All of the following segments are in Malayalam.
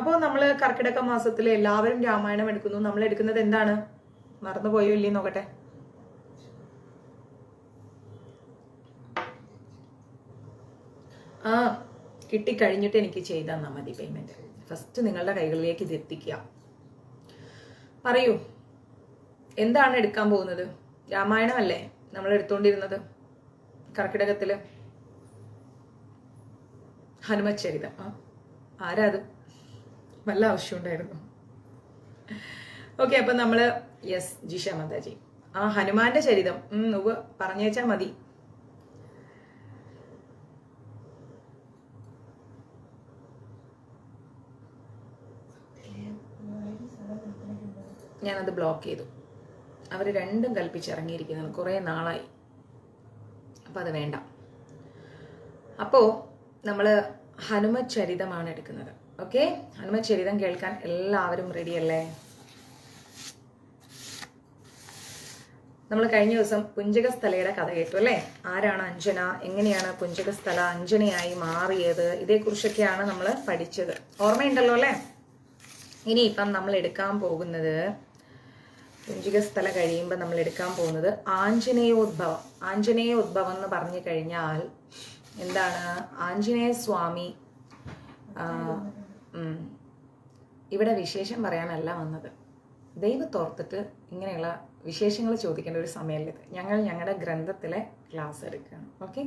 അപ്പോൾ നമ്മൾ കർക്കിടക മാസത്തിൽ എല്ലാവരും രാമായണം എടുക്കുന്നു. നമ്മൾ എടുക്കുന്നത് എന്താണ്? മറന്നുപോയോ ഇല്ലേ നോക്കട്ടെ. കിട്ടിക്കഴിഞ്ഞിട്ട് എനിക്ക് ചെയ്ത് തന്നാൽ മതി പേയ്മെന്റ്. ഫസ്റ്റ് നിങ്ങളുടെ കൈകളിലേക്ക് ഇത് എത്തിക്കുക. പറയൂ, എന്താണ് എടുക്കാൻ പോകുന്നത്? രാമായണമല്ലേ നമ്മൾ എടുത്തോണ്ടിരുന്നത് കർക്കിടകത്തില്? ഹനുമച്ചരിതം. ആരാ അത്? വല്ല ആവശ്യമുണ്ടായിരുന്നു? ഓക്കെ, അപ്പൊ നമ്മള് യെസ് ജിഷ മാതാജി, ഹനുമാന്റെ ചരിതം പറഞ്ഞേച്ചാ മതി. ഞാനത് ബ്ലോക്ക് ചെയ്തു. അവർ രണ്ടും കൽപ്പിച്ചിറങ്ങിയിരിക്കുന്നത് കുറേ നാളായി. അപ്പം അത് വേണ്ട. അപ്പോൾ നമ്മൾ ഹനുമചരിതമാണ് എടുക്കുന്നത്. ഓക്കെ, ഹനുമചരിതം കേൾക്കാൻ എല്ലാവരും റെഡിയല്ലേ? നമ്മൾ കഴിഞ്ഞ ദിവസം പുഞ്ചകസ്ഥലയുടെ കഥ കേട്ടു അല്ലേ? ആരാണ് അഞ്ജന, എങ്ങനെയാണ് പുഞ്ചകസ്ഥല അഞ്ജനയായി മാറിയത്, ഇതേക്കുറിച്ചൊക്കെയാണ് നമ്മൾ പഠിച്ചത്. ഓർമ്മയുണ്ടല്ലോ അല്ലേ? ഇനിയിപ്പം നമ്മൾ എടുക്കാൻ പോകുന്നത്, പുഞ്ചികസ്ഥല കഴിയുമ്പോൾ നമ്മൾ എടുക്കാൻ പോകുന്നത് ആഞ്ജനേയോദ്ഭവം. ആഞ്ജനേയോദ്ഭവം എന്ന് പറഞ്ഞു കഴിഞ്ഞാൽ എന്താണ്? ആഞ്ജനേയ സ്വാമി ഇവിടെ വിശേഷം പറയാനല്ല വന്നത്. ദൈവത്തോർത്തിട്ട് ഇങ്ങനെയുള്ള വിശേഷങ്ങൾ ചോദിക്കേണ്ട ഒരു സമയമല്ല ഇത്. ഞങ്ങൾ ഞങ്ങളുടെ ഗ്രന്ഥത്തിലെ ക്ലാസ് എടുക്കുകയാണ്. ഓക്കെ,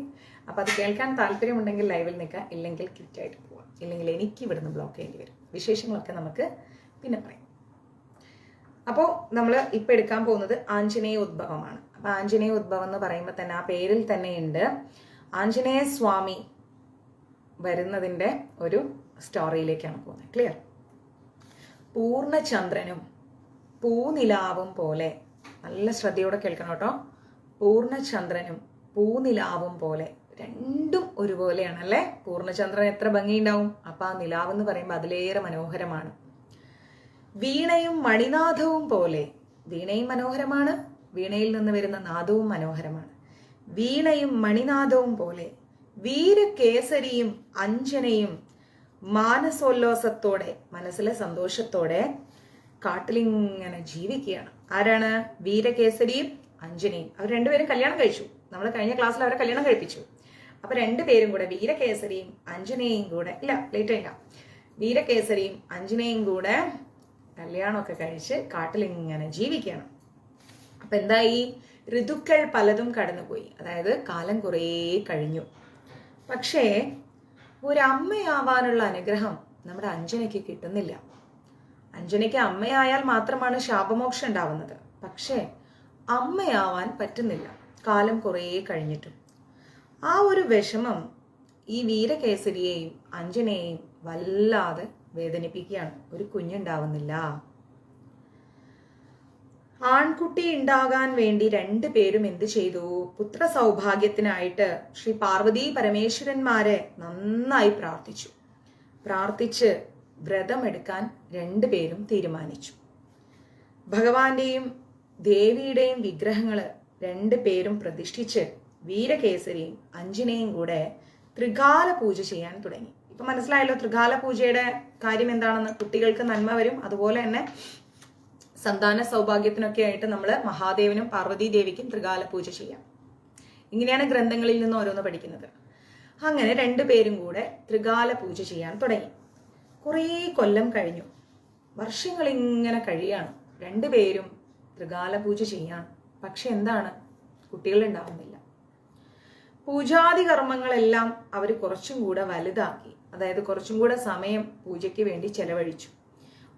അപ്പം അത് കേൾക്കാൻ താല്പര്യമുണ്ടെങ്കിൽ ലൈവിൽ നിൽക്കുക, ഇല്ലെങ്കിൽ ക്വിറ്റായിട്ട് പോവാം. ഇല്ലെങ്കിൽ എനിക്ക് ഇവിടുന്ന് ബ്ലോക്ക് ചെയ്യേണ്ടി വരും. വിശേഷങ്ങളൊക്കെ നമുക്ക് പിന്നെ പറയാം. അപ്പോൾ നമ്മൾ ഇപ്പം എടുക്കാൻ പോകുന്നത് ആഞ്ജനേയ ഉദ്ഭവമാണ്. അപ്പം ആഞ്ജനേയ ഉദ്ഭവം എന്ന് പറയുമ്പോൾ തന്നെ ആ പേരിൽ തന്നെയുണ്ട് ആഞ്ജനേയ സ്വാമി വരുന്നതിൻ്റെ ഒരു സ്റ്റോറിയിലേക്കാണ് പോകുന്നത്. ക്ലിയർ? പൂർണ്ണചന്ദ്രനും പൂനിലാവും പോലെ, നല്ല ശ്രദ്ധയോടെ കേൾക്കണം കേട്ടോ. പൂർണ്ണചന്ദ്രനും പൂനിലാവും പോലെ, രണ്ടും ഒരുപോലെയാണല്ലേ? പൂർണ്ണചന്ദ്രൻ എത്ര ഭംഗിയുണ്ടാവും, അപ്പം ആ നിലാവ് എന്ന് പറയുമ്പോൾ അതിലേറെ മനോഹരമാണ്. വീണയും മണിനാഥവും പോലെ, വീണയും മനോഹരമാണ്, വീണയിൽ നിന്ന് വരുന്ന നാദവും മനോഹരമാണ്. വീണയും മണിനാഥവും പോലെ വീരകേസരിയും അഞ്ജനയും മാനസോല്ലാസത്തോടെ, മനസ്സിലെ സന്തോഷത്തോടെ കാട്ടിലിങ്ങനെ ജീവിക്കുകയാണ്. ആരാണ്? വീരകേസരിയും അഞ്ജനയും. അവർ രണ്ടുപേരും കല്യാണം കഴിച്ചു. നമ്മൾ കഴിഞ്ഞ ക്ലാസ്സിൽ അവരെ കല്യാണം കഴിപ്പിച്ചു. അപ്പൊ രണ്ടുപേരും കൂടെ, വീരകേസരിയും അഞ്ജനയും കൂടെ, ഇല്ല ലേറ്റ് ആയില്ല, വീരകേസരിയും അഞ്ജനയും കൂടെ കല്യാണമൊക്കെ കഴിച്ച് കാട്ടിലിങ്ങനെ ജീവിക്കുകയാണ്. അപ്പൊ എന്തായി? ഋതുക്കൾ പലതും കടന്നുപോയി, അതായത് കാലം കുറേ കഴിഞ്ഞു. പക്ഷേ ഒരമ്മയാവാനുള്ള അനുഗ്രഹം നമ്മുടെ അഞ്ജനയ്ക്ക് കിട്ടുന്നില്ല. അഞ്ജനയ്ക്ക് അമ്മയായാൽ മാത്രമാണ് ശാപമോക്ഷം ഉണ്ടാവുന്നത്. പക്ഷേ അമ്മയാവാൻ പറ്റുന്നില്ല, കാലം കുറേ കഴിഞ്ഞിട്ടും. ആ ഒരു വിഷമം ഈ വീരകേസരിയെയും അഞ്ജനയെയും വല്ലാതെ വേദനിപ്പിക്കുകയാണ്. ഒരു കുഞ്ഞുണ്ടാവുന്നില്ല. ആൺകുട്ടി ഉണ്ടാകാൻ വേണ്ടി രണ്ടുപേരും എന്ത് ചെയ്തു? പുത്ര സൗഭാഗ്യത്തിനായിട്ട് ശ്രീ പാർവതി പരമേശ്വരന്മാരെ നന്നായി പ്രാർത്ഥിച്ച് വ്രതമെടുക്കാൻ രണ്ടുപേരും തീരുമാനിച്ചു. ഭഗവാന്റെയും ദേവിയുടെയും വിഗ്രഹങ്ങള് രണ്ടുപേരും പ്രതിഷ്ഠിച്ച് വീരകേസരിയും അഞ്ജനയും കൂടെ ത്രികാല പൂജ ചെയ്യാൻ തുടങ്ങി. ഇപ്പൊ മനസ്സിലായല്ലോ ത്രികാല പൂജയുടെ കാര്യം എന്താണെന്ന്. കുട്ടികൾക്ക് നന്മ വരും, അതുപോലെ തന്നെ സന്താന സൗഭാഗ്യത്തിനൊക്കെ ആയിട്ട് നമ്മൾ മഹാദേവനും പാർവതി ദേവിക്കും ത്രികാല പൂജ ചെയ്യാം. ഇങ്ങനെയാണ് ഗ്രന്ഥങ്ങളിൽ നിന്ന് ഓരോന്ന് പഠിക്കുന്നത്. അങ്ങനെ രണ്ടുപേരും കൂടെ ത്രികാല പൂജ ചെയ്യാൻ തുടങ്ങി. കുറേ കൊല്ലം കഴിഞ്ഞു, വർഷങ്ങളിങ്ങനെ കഴിയാണ്. രണ്ടുപേരും ത്രികാല പൂജ ചെയ്യാണ്. പക്ഷെ എന്താണ്? കുട്ടികൾ ഉണ്ടാവുന്നില്ല. പൂജാതി കർമ്മങ്ങളെല്ലാം അവർ കുറച്ചും കൂടെ വലുതാക്കി, അതായത് കുറച്ചും കൂടെ സമയം പൂജയ്ക്ക് വേണ്ടി ചെലവഴിച്ചു.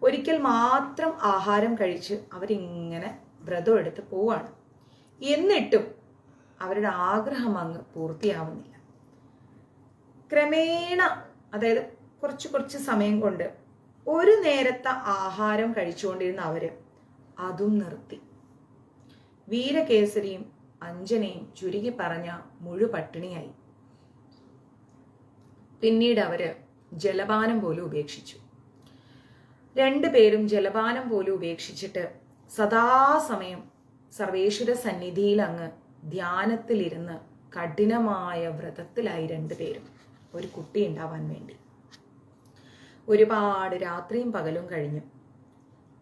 ഒരിക്കൽ മാത്രം ആഹാരം കഴിച്ച് അവരിങ്ങനെ വ്രതം എടുത്ത് പോവാണ്. എന്നിട്ടും അവരുടെ ആഗ്രഹം അങ്ങ് പൂർത്തിയാവുന്നില്ല. ക്രമേണ, അതായത് കുറച്ച് സമയം കൊണ്ട് ഒരു നേരത്തെ ആഹാരം കഴിച്ചുകൊണ്ടിരുന്ന അവര് അതും നിർത്തി. വീരകേസരിയും അഞ്ജനയും ചുരുക്കി പറഞ്ഞ മുഴുപട്ടിണിയായി. പിന്നീട് അവര് ജലപാനം പോലും ഉപേക്ഷിച്ചു. രണ്ടുപേരും ജലപാനം പോലും ഉപേക്ഷിച്ചിട്ട് സദാസമയം സർവേശ്വര സന്നിധിയിൽ അങ്ങ് ധ്യാനത്തിലിരുന്ന് കഠിനമായ വ്രതത്തിലായി രണ്ടുപേരും, ഒരു കുട്ടി ഉണ്ടാവാൻ വേണ്ടി. ഒരുപാട് രാത്രിയും പകലും കഴിഞ്ഞു.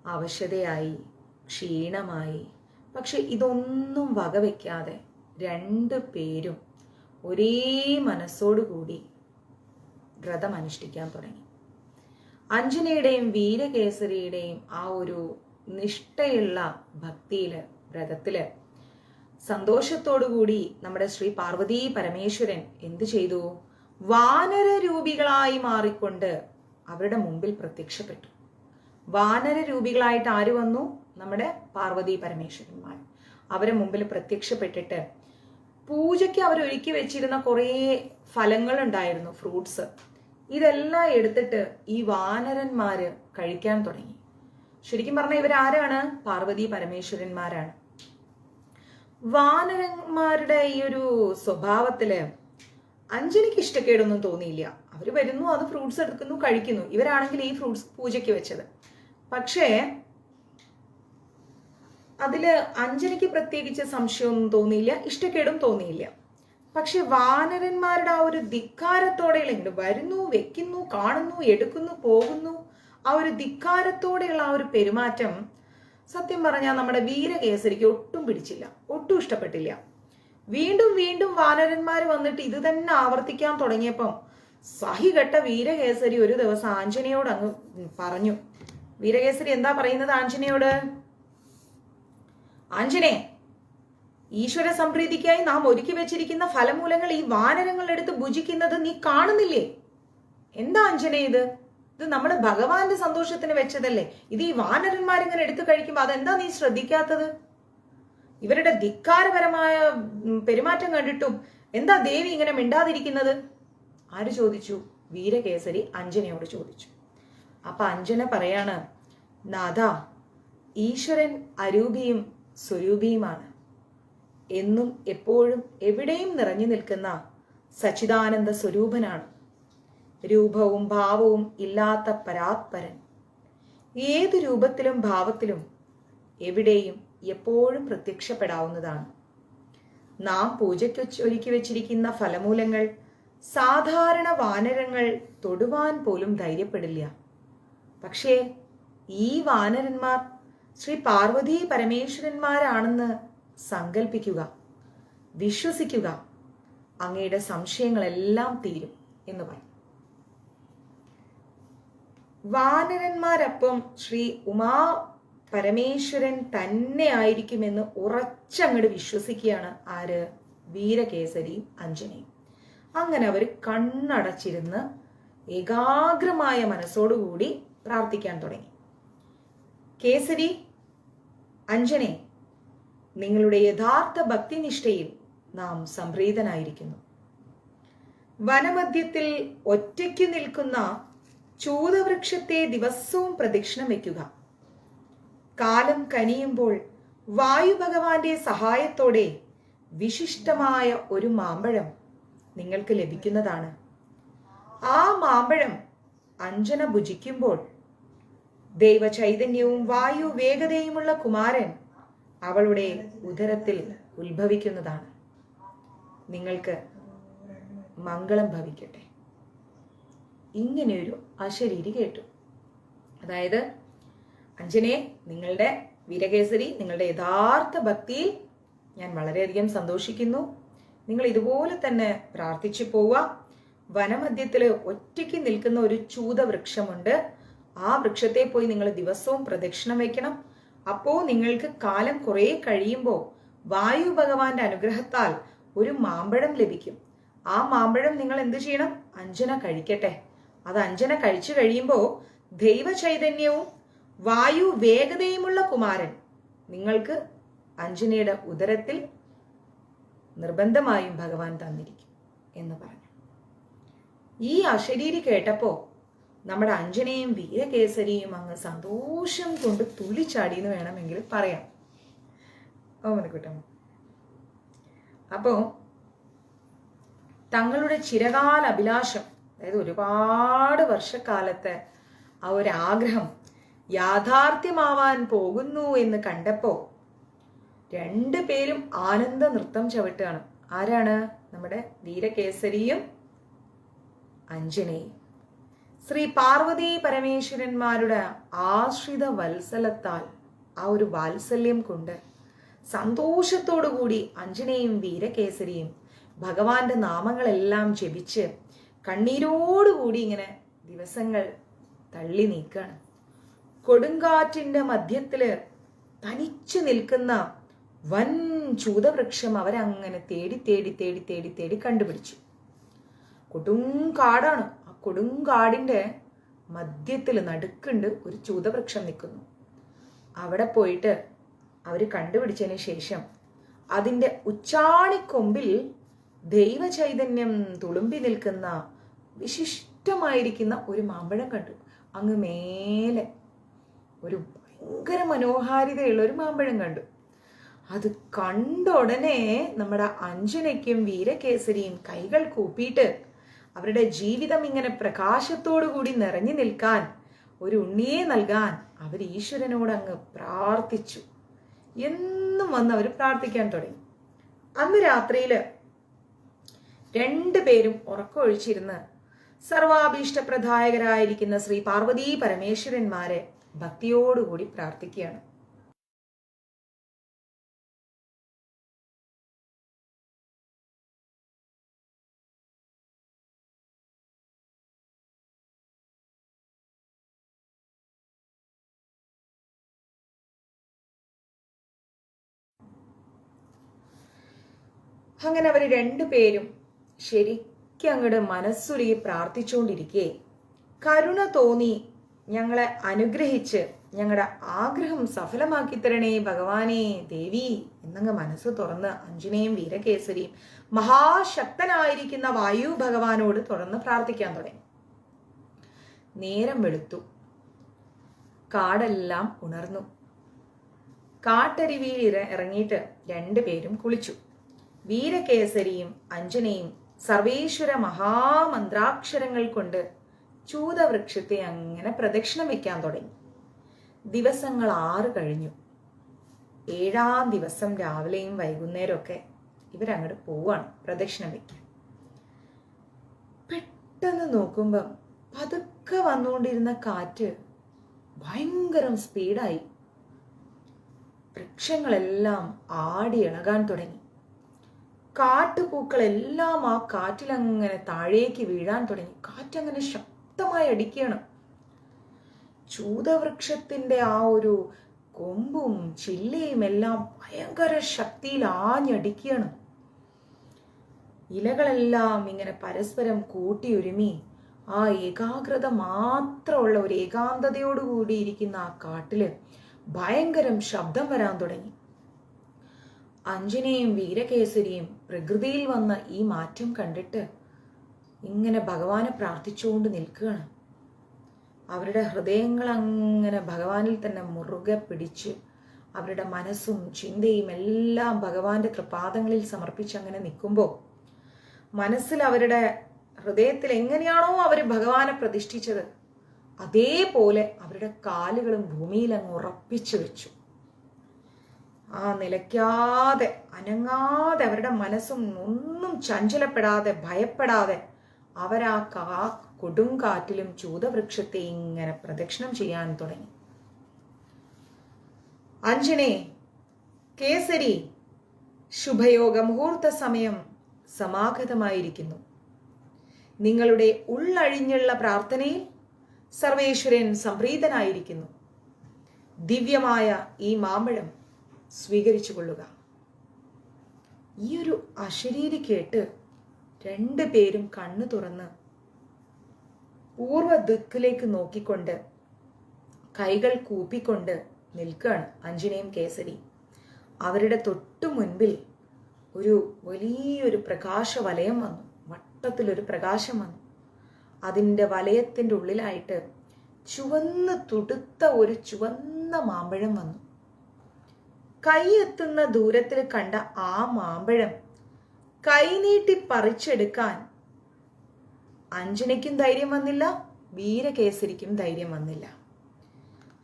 അവശതയായി, ക്ഷീണമായി. പക്ഷെ ഇതൊന്നും വകവെക്കാതെ രണ്ടു പേരും ഒരേ മനസ്സോടുകൂടി വ്രതം അനുഷ്ഠിക്കാൻ തുടങ്ങി. അഞ്ജനയുടെയും വീരകേസരിയുടെയും ആ ഒരു നിഷ്ഠയുള്ള ഭക്തിയില്, വ്രതത്തില് സന്തോഷത്തോടുകൂടി നമ്മുടെ ശ്രീ പാർവതീ പരമേശ്വരൻ എന്തു ചെയ്തു? വാനര രൂപികളായി മാറിക്കൊണ്ട് അവരുടെ മുമ്പിൽ പ്രത്യക്ഷപ്പെട്ടു. വാനര രൂപികളായിട്ട് ആര് വന്നു? നമ്മുടെ പാർവതീ പരമേശ്വരന്മാർ. അവരെ മുമ്പിൽ പ്രത്യക്ഷപ്പെട്ടിട്ട് പൂജയ്ക്ക് അവർ ഒരുക്കി വെച്ചിരുന്ന കുറേ ഫലങ്ങൾ ഉണ്ടായിരുന്നു, ഫ്രൂട്ട്സ്. ഇതെല്ലാം എടുത്തിട്ട് ഈ വാനരന്മാര് കഴിക്കാൻ തുടങ്ങി. ശരിക്കും പറഞ്ഞാൽ ഇവരാരാണ്? പാർവതീ പരമേശ്വരന്മാരാണ്. വാനരന്മാരുടെ ഈ ഒരു സ്വഭാവത്തില് അഞ്ജനയ്ക്ക് ഇഷ്ടക്കേടൊന്നും തോന്നിയില്ല. അവര് വരുന്നു, അത് ഫ്രൂട്ട്സ് എടുക്കുന്നു, കഴിക്കുന്നു. ഇവരാണെങ്കിൽ ഈ ഫ്രൂട്ട്സ് പൂജയ്ക്ക് വെച്ചത്. പക്ഷേ അതില് അഞ്ജനയ്ക്ക് പ്രത്യേകിച്ച് സംശയമൊന്നും തോന്നിയില്ല, ഇഷ്ടക്കേടും തോന്നിയില്ല. പക്ഷെ വാനരന്മാരുടെ ആ ഒരു ധിക്കാരത്തോടെയുള്ള വരുന്നു, വെക്കുന്നു, കാണുന്നു, എടുക്കുന്നു, പോകുന്നു, ആ ഒരു ധിക്കാരത്തോടെയുള്ള ആ ഒരു പെരുമാറ്റം സത്യം പറഞ്ഞാൽ നമ്മുടെ വീരകേസരിക്ക് ഒട്ടും പിടിച്ചില്ല, ഒട്ടും ഇഷ്ടപ്പെട്ടില്ല. വീണ്ടും വീണ്ടും വാനരന്മാർ വന്നിട്ട് ഇത് തന്നെ ആവർത്തിക്കാൻ തുടങ്ങിയപ്പം സഹികെട്ട വീരകേസരി ഒരു ദിവസം ആഞ്ജനയോട് അങ്ങ് പറഞ്ഞു. വീരകേസരി എന്താ പറയുന്നത് ആഞ്ജനയോട്? ആഞ്ജനേ, ഈശ്വര സംപ്രീതിക്കായി നാം ഒരുക്കി വെച്ചിരിക്കുന്ന ഫലമൂലങ്ങൾ ഈ വാനരങ്ങൾ എടുത്ത് ഭുജിക്കുന്നത് നീ കാണുന്നില്ലേ? എന്താ അഞ്ജന ഇത്? ഇത് നമ്മൾ ഭഗവാന്റെ സന്തോഷത്തിന് വെച്ചതല്ലേ. ഇത് ഈ വാനരന്മാരിങ്ങനെ എടുത്തു കഴിക്കുമ്പോൾ അതെന്താ നീ ശ്രദ്ധിക്കാത്തത്? ഇവരുടെ ധിക്കാരപരമായ പെരുമാറ്റം കണ്ടിട്ടും എന്താ ദേവി ഇങ്ങനെ മിണ്ടാതിരിക്കുന്നത്? ആര് ചോദിച്ചു? വീരകേസരി അഞ്ജനയോട് ചോദിച്ചു. അപ്പൊ അഞ്ജന പറയാണ്, നാഥ, ഈശ്വരൻ അരൂപിയും സ്വരൂപിയുമാണ്. എന്നും എപ്പോഴും എവിടെയും നിറഞ്ഞു നിൽക്കുന്ന സച്ചിദാനന്ദ സ്വരൂപനാണ്. രൂപവും ഭാവവും ഇല്ലാത്ത പരാത്പരൻ. ഏത് രൂപത്തിലും ഭാവത്തിലും എവിടെയും എപ്പോഴും പ്രത്യക്ഷപ്പെടാവുന്നതാണ്. നാം പൂജയ്ക്ക് ഒരുക്കി വെച്ചിരിക്കുന്ന ഫലമൂലങ്ങൾ സാധാരണ വാനരങ്ങൾ തൊടുവാൻ പോലും ധൈര്യപ്പെടില്ല. പക്ഷേ ഈ വാനരന്മാർ ശ്രീ പാർവതീ പരമേശ്വരന്മാരാണെന്ന് സങ്കല്പിക്കുക, വിശ്വസിക്കുക, അങ്ങയുടെ സംശയങ്ങളെല്ലാം തീരും എന്ന് പറയും. വാനരന്മാരപ്പം ശ്രീ ഉമാ പരമേശ്വരൻ തന്നെ ആയിരിക്കുമെന്ന് ഉറച്ചങ്ങോട്ട് വിശ്വസിക്കുകയാണ് ആര്? വീരകേസരിയും അഞ്ജനയും. അങ്ങനെ അവർ കണ്ണടച്ചിരുന്ന് ഏകാഗ്രമായ മനസ്സോടുകൂടി പ്രാർത്ഥിക്കാൻ തുടങ്ങി. കേസരി, അഞ്ജനെ, നിങ്ങളുടെ യഥാർത്ഥ ഭക്തിനിഷ്ഠയിൽ നാം സംപ്രീതനായിരിക്കുന്നു. വനമധ്യത്തിൽ ഒറ്റയ്ക്കു നിൽക്കുന്ന ചൂതവൃക്ഷത്തെ ദിവസവും പ്രദക്ഷിണം വയ്ക്കുക. കാലം കനിയുമ്പോൾ വായു ഭഗവാന്റെ സഹായത്തോടെ വിശിഷ്ടമായ ഒരു മാമ്പഴം നിങ്ങൾക്ക് ലഭിക്കുന്നതാണ്. ആ മാമ്പഴം അഞ്ജന ഭുജിക്കുമ്പോൾ ദൈവചൈതന്യവും വായു വേഗതയുമുള്ള കുമാരൻ അവളുടെ ഉദരത്തിൽ ഉത്ഭവിക്കുന്നതാണ്. നിങ്ങൾക്ക് മംഗളം ഭവിക്കട്ടെ. ഇങ്ങനെയൊരു അശരീരി കേട്ടു. അതായത്, അഞ്ജനെ, നിങ്ങളുടെ വീരകേസരി, നിങ്ങളുടെ യഥാർത്ഥ ഭക്തിയിൽ ഞാൻ വളരെയധികം സന്തോഷിക്കുന്നു. നിങ്ങൾ ഇതുപോലെ തന്നെ പ്രാർത്ഥിച്ചു പോവുക. വനമധ്യത്തിൽ ഒറ്റയ്ക്ക് നിൽക്കുന്ന ഒരു ചൂതവൃക്ഷമുണ്ട്. ആ വൃക്ഷത്തെ പോയി നിങ്ങൾ ദിവസവും പ്രദക്ഷിണം വയ്ക്കണം. അപ്പോ നിങ്ങൾക്ക് കാലം കുറെ കഴിയുമ്പോൾ വായു ഭഗവാന്റെ അനുഗ്രഹത്താൽ ഒരു മാമ്പഴം ലഭിക്കും. ആ മാമ്പഴം നിങ്ങൾ എന്ത് ചെയ്യണം? അഞ്ജന കഴിക്കട്ടെ. അത് അഞ്ജന കഴിച്ചു കഴിയുമ്പോൾ ദൈവ ചൈതന്യവും വായു വേഗതയുമുള്ള കുമാരൻ നിങ്ങൾക്ക് അഞ്ജനയുടെ ഉദരത്തിൽ നിർബന്ധമായും ഭഗവാൻ തന്നിരിക്കും എന്ന് പറഞ്ഞു. ഈ അശരീരി കേട്ടപ്പോ നമ്മുടെ അഞ്ജനയും വീരകേസരിയും അങ്ങ് സന്തോഷം കൊണ്ട് തുള്ളിച്ചാടി എന്ന് വേണമെങ്കിൽ പറയാം. ഓമനക്കുട്ടം. അപ്പോ തങ്ങളുടെ ചിരകാല അഭിലാഷം, അതായത് ഒരുപാട് വർഷക്കാലത്തെ ആ ഒരു ആഗ്രഹം യാഥാർത്ഥ്യമാവാൻ പോകുന്നു എന്ന് കണ്ടപ്പോ രണ്ടുപേരും ആനന്ദ നൃത്തം ചവിട്ടുകയാണ്. ആരാണ്? നമ്മുടെ വീരകേസരിയും അഞ്ജനയും. ശ്രീ പാർവതി പരമേശ്വരന്മാരുടെ ആശ്രിത വത്സലത്താൽ, ആ ഒരു വാത്സല്യം കൊണ്ട് സന്തോഷത്തോടു കൂടി അഞ്ജനയും വീരകേസരിയും ഭഗവാന്റെ നാമങ്ങളെല്ലാം ജപിച്ച് കണ്ണീരോടുകൂടി ഇങ്ങനെ ദിവസങ്ങൾ തള്ളി നീക്കാണ്. കൊടുങ്കാറ്റിന്റെ മധ്യത്തില് തനിച്ചു നിൽക്കുന്ന വൻ ചൂതവൃക്ഷം അവരങ്ങനെ തേടി തേടി തേടി തേടി തേടി കണ്ടുപിടിച്ചു. കൊടുങ്കാടാണ്. ആ കൊടുങ്കാടിന്റെ മധ്യത്തിൽ നടുക്കുണ്ട് ഒരു ചൂതവൃക്ഷം നിൽക്കുന്നു. അവിടെ പോയിട്ട് അവര് കണ്ടുപിടിച്ചതിന് ശേഷം അതിന്റെ ഉച്ചാണിക്കൊമ്പിൽ ദൈവചൈതന്യം തുളുമ്പി നിൽക്കുന്ന വിശിഷ്ടമായിരിക്കുന്ന ഒരു മാമ്പഴം കണ്ടു. അങ്ങ് മേലെ ഒരു ഭയങ്കര മനോഹാരിതയുള്ള ഒരു മാമ്പഴം കണ്ടു. അത് കണ്ട ഉടനെ നമ്മുടെ അഞ്ജനയ്ക്കും വീരകേസരിയും കൈകൾ കൂപ്പിയിട്ട് അവരുടെ ജീവിതം ഇങ്ങനെ പ്രകാശത്തോടു കൂടി നിറഞ്ഞു നിൽക്കാൻ, ഒരു ഉണ്ണിയെ നൽകാൻ അവർ ഈശ്വരനോട് അങ്ങ് പ്രാർത്ഥിച്ചു. എന്നും വന്ന് അവർ പ്രാർത്ഥിക്കാൻ തുടങ്ങി. അന്ന് രാത്രിയില് രണ്ടുപേരും ഉറക്കമൊഴിച്ചിരുന്ന് സർവാഭീഷ്ടപ്രദായകരായിരിക്കുന്ന ശ്രീ പാർവതി പരമേശ്വരന്മാരെ ഭക്തിയോടുകൂടി പ്രാർത്ഥിക്കുകയാണ്. അങ്ങനെ അവർ രണ്ടുപേരും ശരിക്കും അങ്ങോട്ട് മനസ്സുരുകി പ്രാർത്ഥിച്ചുകൊണ്ടിരിക്കേ കരുണ തോന്നി ഞങ്ങളെ അനുഗ്രഹിച്ച് ഞങ്ങളുടെ ആഗ്രഹം സഫലമാക്കി തരണേ ഭഗവാനെ ദേവി എന്നങ്ങ് മനസ്സ് തുറന്ന് അഞ്ജനയും വീരകേസരിയും മഹാശക്തനായിരിക്കുന്ന വായു ഭഗവാനോട് തുറന്ന് പ്രാർത്ഥിക്കാൻ തുടങ്ങി. നേരം വെളുത്തു. കാടെല്ലാം ഉണർന്നു. കാട്ടരുവിയിൽ ഇറങ്ങിയിട്ട് രണ്ടുപേരും കുളിച്ചു. വീരകേസരിയും അഞ്ജനയും സർവേശ്വര മഹാമന്ത്രാക്ഷരങ്ങൾ കൊണ്ട് ചൂതവൃക്ഷത്തെ അങ്ങനെ പ്രദക്ഷിണം വെക്കാൻ തുടങ്ങി. ദിവസങ്ങൾ 6 കഴിഞ്ഞു. 7-ാം ദിവസം രാവിലെയും വൈകുന്നേരമൊക്കെ ഇവരങ്ങോട്ട് പോവാണ് പ്രദക്ഷിണം വെക്കാൻ. പെട്ടെന്ന് നോക്കുമ്പം പതുക്കെ വന്നുകൊണ്ടിരുന്ന കാറ്റ് ഭയങ്കര സ്പീഡായി. വൃക്ഷങ്ങളെല്ലാം ആടി ഇളകാൻ തുടങ്ങി. കാട്ടുപൂക്കളെല്ലാം ആ കാറ്റിലങ്ങനെ താഴേക്ക് വീഴാൻ തുടങ്ങി. കാറ്റങ്ങനെ ശക്തമായി അടിക്കുകയാണ്. ചൂതവൃക്ഷത്തിന്റെ ആ ഒരു കൊമ്പും ചില്ലയും എല്ലാം ഭയങ്കര ശക്തിയിൽ ആഞ്ഞടിക്കുകയാണ്. ഇലകളെല്ലാം ഇങ്ങനെ പരസ്പരം കൂട്ടിയൊരുമി ആ ഏകാഗ്രത മാത്രമുള്ള ഒരു ഏകാന്തതയോടുകൂടിയിരിക്കുന്ന ആ കാട്ടില് ഭയങ്കരം ശബ്ദം വരാൻ തുടങ്ങി. അഞ്ജനയും വീരകേസരിയും പ്രകൃതിയിൽ വന്ന ഈ മാറ്റം കണ്ടിട്ട് ഇങ്ങനെ ഭഗവാനെ പ്രാർത്ഥിച്ചുകൊണ്ട് നിൽക്കുകയാണ്. അവരുടെ ഹൃദയങ്ങൾ അങ്ങനെ ഭഗവാനിൽ തന്നെ മുറുകെ പിടിച്ച് അവരുടെ മനസ്സും ചിന്തയും എല്ലാം ഭഗവാന്റെ തൃപാദങ്ങളിൽ സമർപ്പിച്ച് അങ്ങനെ നിൽക്കുമ്പോൾ മനസ്സിൽ അവരുടെ ഹൃദയത്തിൽ എങ്ങനെയാണോ അവർ ഭഗവാനെ പ്രതിഷ്ഠിച്ചത് അതേപോലെ അവരുടെ കാലുകളും ഭൂമിയിൽ അങ്ങ് ഉറപ്പിച്ചു വെച്ചു. ആ നിലയ്ക്കാതെ അനങ്ങാതെ അവരുടെ മനസ്സും ഒന്നും ചഞ്ചലപ്പെടാതെ ഭയപ്പെടാതെ അവരാ കൊടുങ്കാറ്റിലും ചൂതവൃക്ഷത്തെ ഇങ്ങനെ പ്രദക്ഷിണം ചെയ്യാൻ തുടങ്ങി. അഞ്ജനേ, കേസരി, ശുഭയോഗ മുഹൂർത്ത സമയം സമാഗതമായിരിക്കുന്നു. നിങ്ങളുടെ ഉള്ളഴിഞ്ഞുള്ള പ്രാർത്ഥനയിൽ സർവേശ്വരൻ സംപ്രീതനായിരിക്കുന്നു. ദിവ്യമായ ഈ മാമ്പഴം സ്വീകരിച്ചു കൊള്ളുക. ഈ ഒരു അശരീരി കേട്ട് രണ്ടുപേരും കണ്ണു തുറന്ന് പൂർവ്വ ദിക്കിലേക്ക് നോക്കിക്കൊണ്ട് കൈകൾ കൂപ്പിക്കൊണ്ട് നിൽക്കുകയാണ് അഞ്ജനയും കേസരി. അവരുടെ തൊട്ടു മുൻപിൽ ഒരു വലിയൊരു പ്രകാശ വലയം വന്നു. വട്ടത്തിലൊരു പ്രകാശം വന്നു. അതിൻ്റെ വലയത്തിൻ്റെ ഉള്ളിലായിട്ട് ചുവന്ന് തുടുത്ത ഒരു ചുവന്ന മാമ്പഴം വന്നു. കൈ എത്തുന്ന ദൂരത്തിൽ കണ്ട ആ മാമ്പഴം കൈനീട്ടി പറിച്ചെടുക്കാൻ അഞ്ജനയ്ക്കും ധൈര്യം വന്നില്ല, വീരകേസരിക്കും ധൈര്യം വന്നില്ല.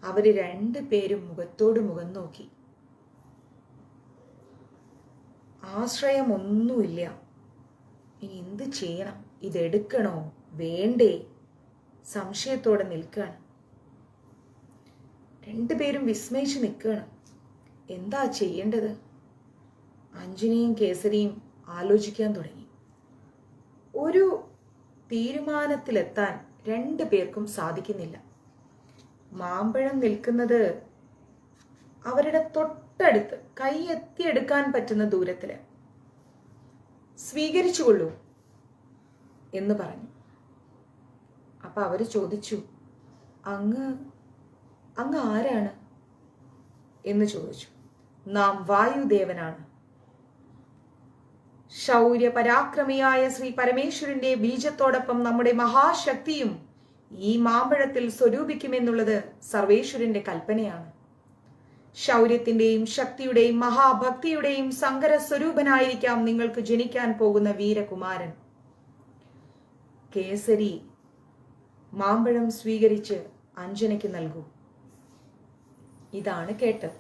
അവര് രണ്ടുപേരും മുഖത്തോട് മുഖം നോക്കി. ആശ്രയമൊന്നുമില്ല. ഇനി എന്ത് ചെയ്യണം? ഇതെടുക്കണോ വേണ്ടേ? സംശയത്തോടെ നിൽക്കുകയാണ്. രണ്ടുപേരും വിസ്മയിച്ച് നിൽക്കുകയാണ്. എന്താ ചെയ്യേണ്ടത്? അഞ്ജനയും കേസരിയും ആലോചിക്കാൻ തുടങ്ങി. ഒരു തീരുമാനത്തിലെത്താൻ രണ്ടു പേർക്കും സാധിക്കുന്നില്ല. മാമ്പഴം നിൽക്കുന്നത് അവരുടെ തൊട്ടടുത്ത്, കൈ എത്തിയെടുക്കാൻ പറ്റുന്ന ദൂരത്തില്. സ്വീകരിച്ചുകൊള്ളൂ എന്ന് പറഞ്ഞു. അപ്പൊ അവര് ചോദിച്ചു, അങ്ങ് ആരാണ് എന്ന് ചോദിച്ചു. നാം വായുദേവനാണ്. ശൗര്യപരാക്രമിയായ ശ്രീ പരമേശ്വരന്റെ ബീജത്തോടൊപ്പം നമ്മുടെ മഹാശക്തിയും ഈ മാമ്പഴത്തിൽ സ്വരൂപിക്കുമെന്നുള്ളത് സർവേശ്വരന്റെ കൽപ്പനയാണ്. ശൗര്യത്തിന്റെയും ശക്തിയുടെയും മഹാഭക്തിയുടെയും സങ്കര സ്വരൂപനായിരിക്കാം നിങ്ങൾക്ക് ജനിക്കാൻ പോകുന്ന വീരകുമാരൻ. കേസരി മാമ്പഴം സ്വീകരിച്ച് അഞ്ജനയ്ക്ക് നൽകൂ. ഇതാണ് കേട്ടത്.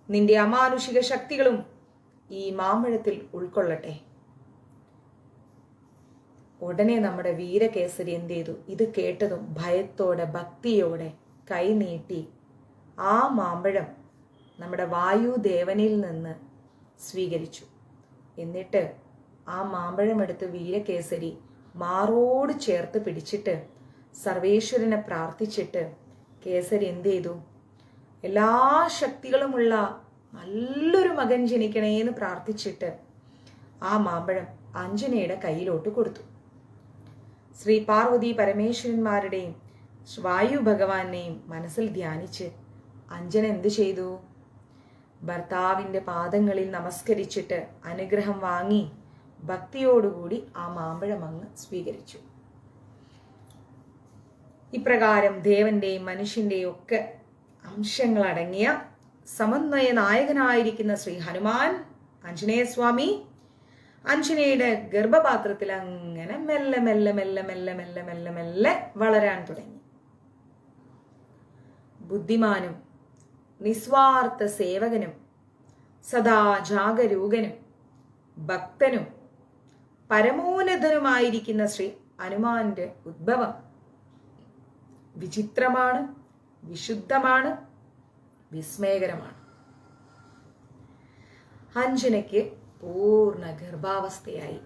നിന്റെ അമാനുഷിക ശക്തികളും ഈ മാമ്പഴത്തിൽ ഉൾക്കൊള്ളട്ടെ. ഉടനെ നമ്മുടെ വീരകേസരി എന്ത് ചെയ്തു? ഇത് കേട്ടതും ഭയത്തോടെ ഭക്തിയോടെ കൈ നീട്ടി ആ മാമ്പഴം നമ്മുടെ വായുദേവനിൽ നിന്ന് സ്വീകരിച്ചു. എന്നിട്ട് ആ മാമ്പഴം എടുത്ത് വീരകേസരി മാറോട് ചേർത്ത് പിടിച്ചിട്ട് സർവേശ്വരനെ പ്രാർത്ഥിച്ചിട്ട് കേസരി എന്ത് ചെയ്തു? എല്ലാ ശക്തികളുമുള്ള നല്ലൊരു മകൻ ജനിക്കണേന്ന് പ്രാർത്ഥിച്ചിട്ട് ആ മാമ്പഴം അഞ്ജനയുടെ കയ്യിലോട്ട് കൊടുത്തു. ശ്രീ പാർവതി പരമേശ്വരന്മാരുടെയും വായു ഭഗവാനെയും മനസ്സിൽ ധ്യാനിച്ച് അഞ്ജന എന്ത് ചെയ്തു? ഭർത്താവിന്റെ പാദങ്ങളിൽ നമസ്കരിച്ചിട്ട് അനുഗ്രഹം വാങ്ങി ഭക്തിയോടുകൂടി ആ മാമ്പഴം അങ്ങ് സ്വീകരിച്ചു. ഇപ്രകാരം ദേവന്റെയും മനുഷ്യന്റെയും ഒക്കെ അംശങ്ങളടങ്ങിയ സമന്വയ നായകനായിരിക്കുന്ന ശ്രീ ഹനുമാൻ ആഞ്ജനേയസ്വാമി അഞ്ജനയുടെ ഗർഭപാത്രത്തിൽ അങ്ങനെ മെല്ലെ മെല്ലെ മെല്ലെ മെല്ലെ മെല്ലെ മെല്ലെ മെല്ലെ വളരാൻ തുടങ്ങി. ബുദ്ധിമാനും നിസ്വാർത്ഥ സേവകനും സദാ ജാഗരൂകനും ഭക്തനും പരമോന്നതനുമായിരിക്കുന്ന ശ്രീ ഹനുമാന്റെ ഉദ്ഭവം വിചിത്രമാണ്, വിശുദ്ധമാണ്, വിസ്മയകരമാണ്. അഞ്ജനയ്ക്ക് പൂർണ്ണ ഗർഭാവസ്ഥയായി.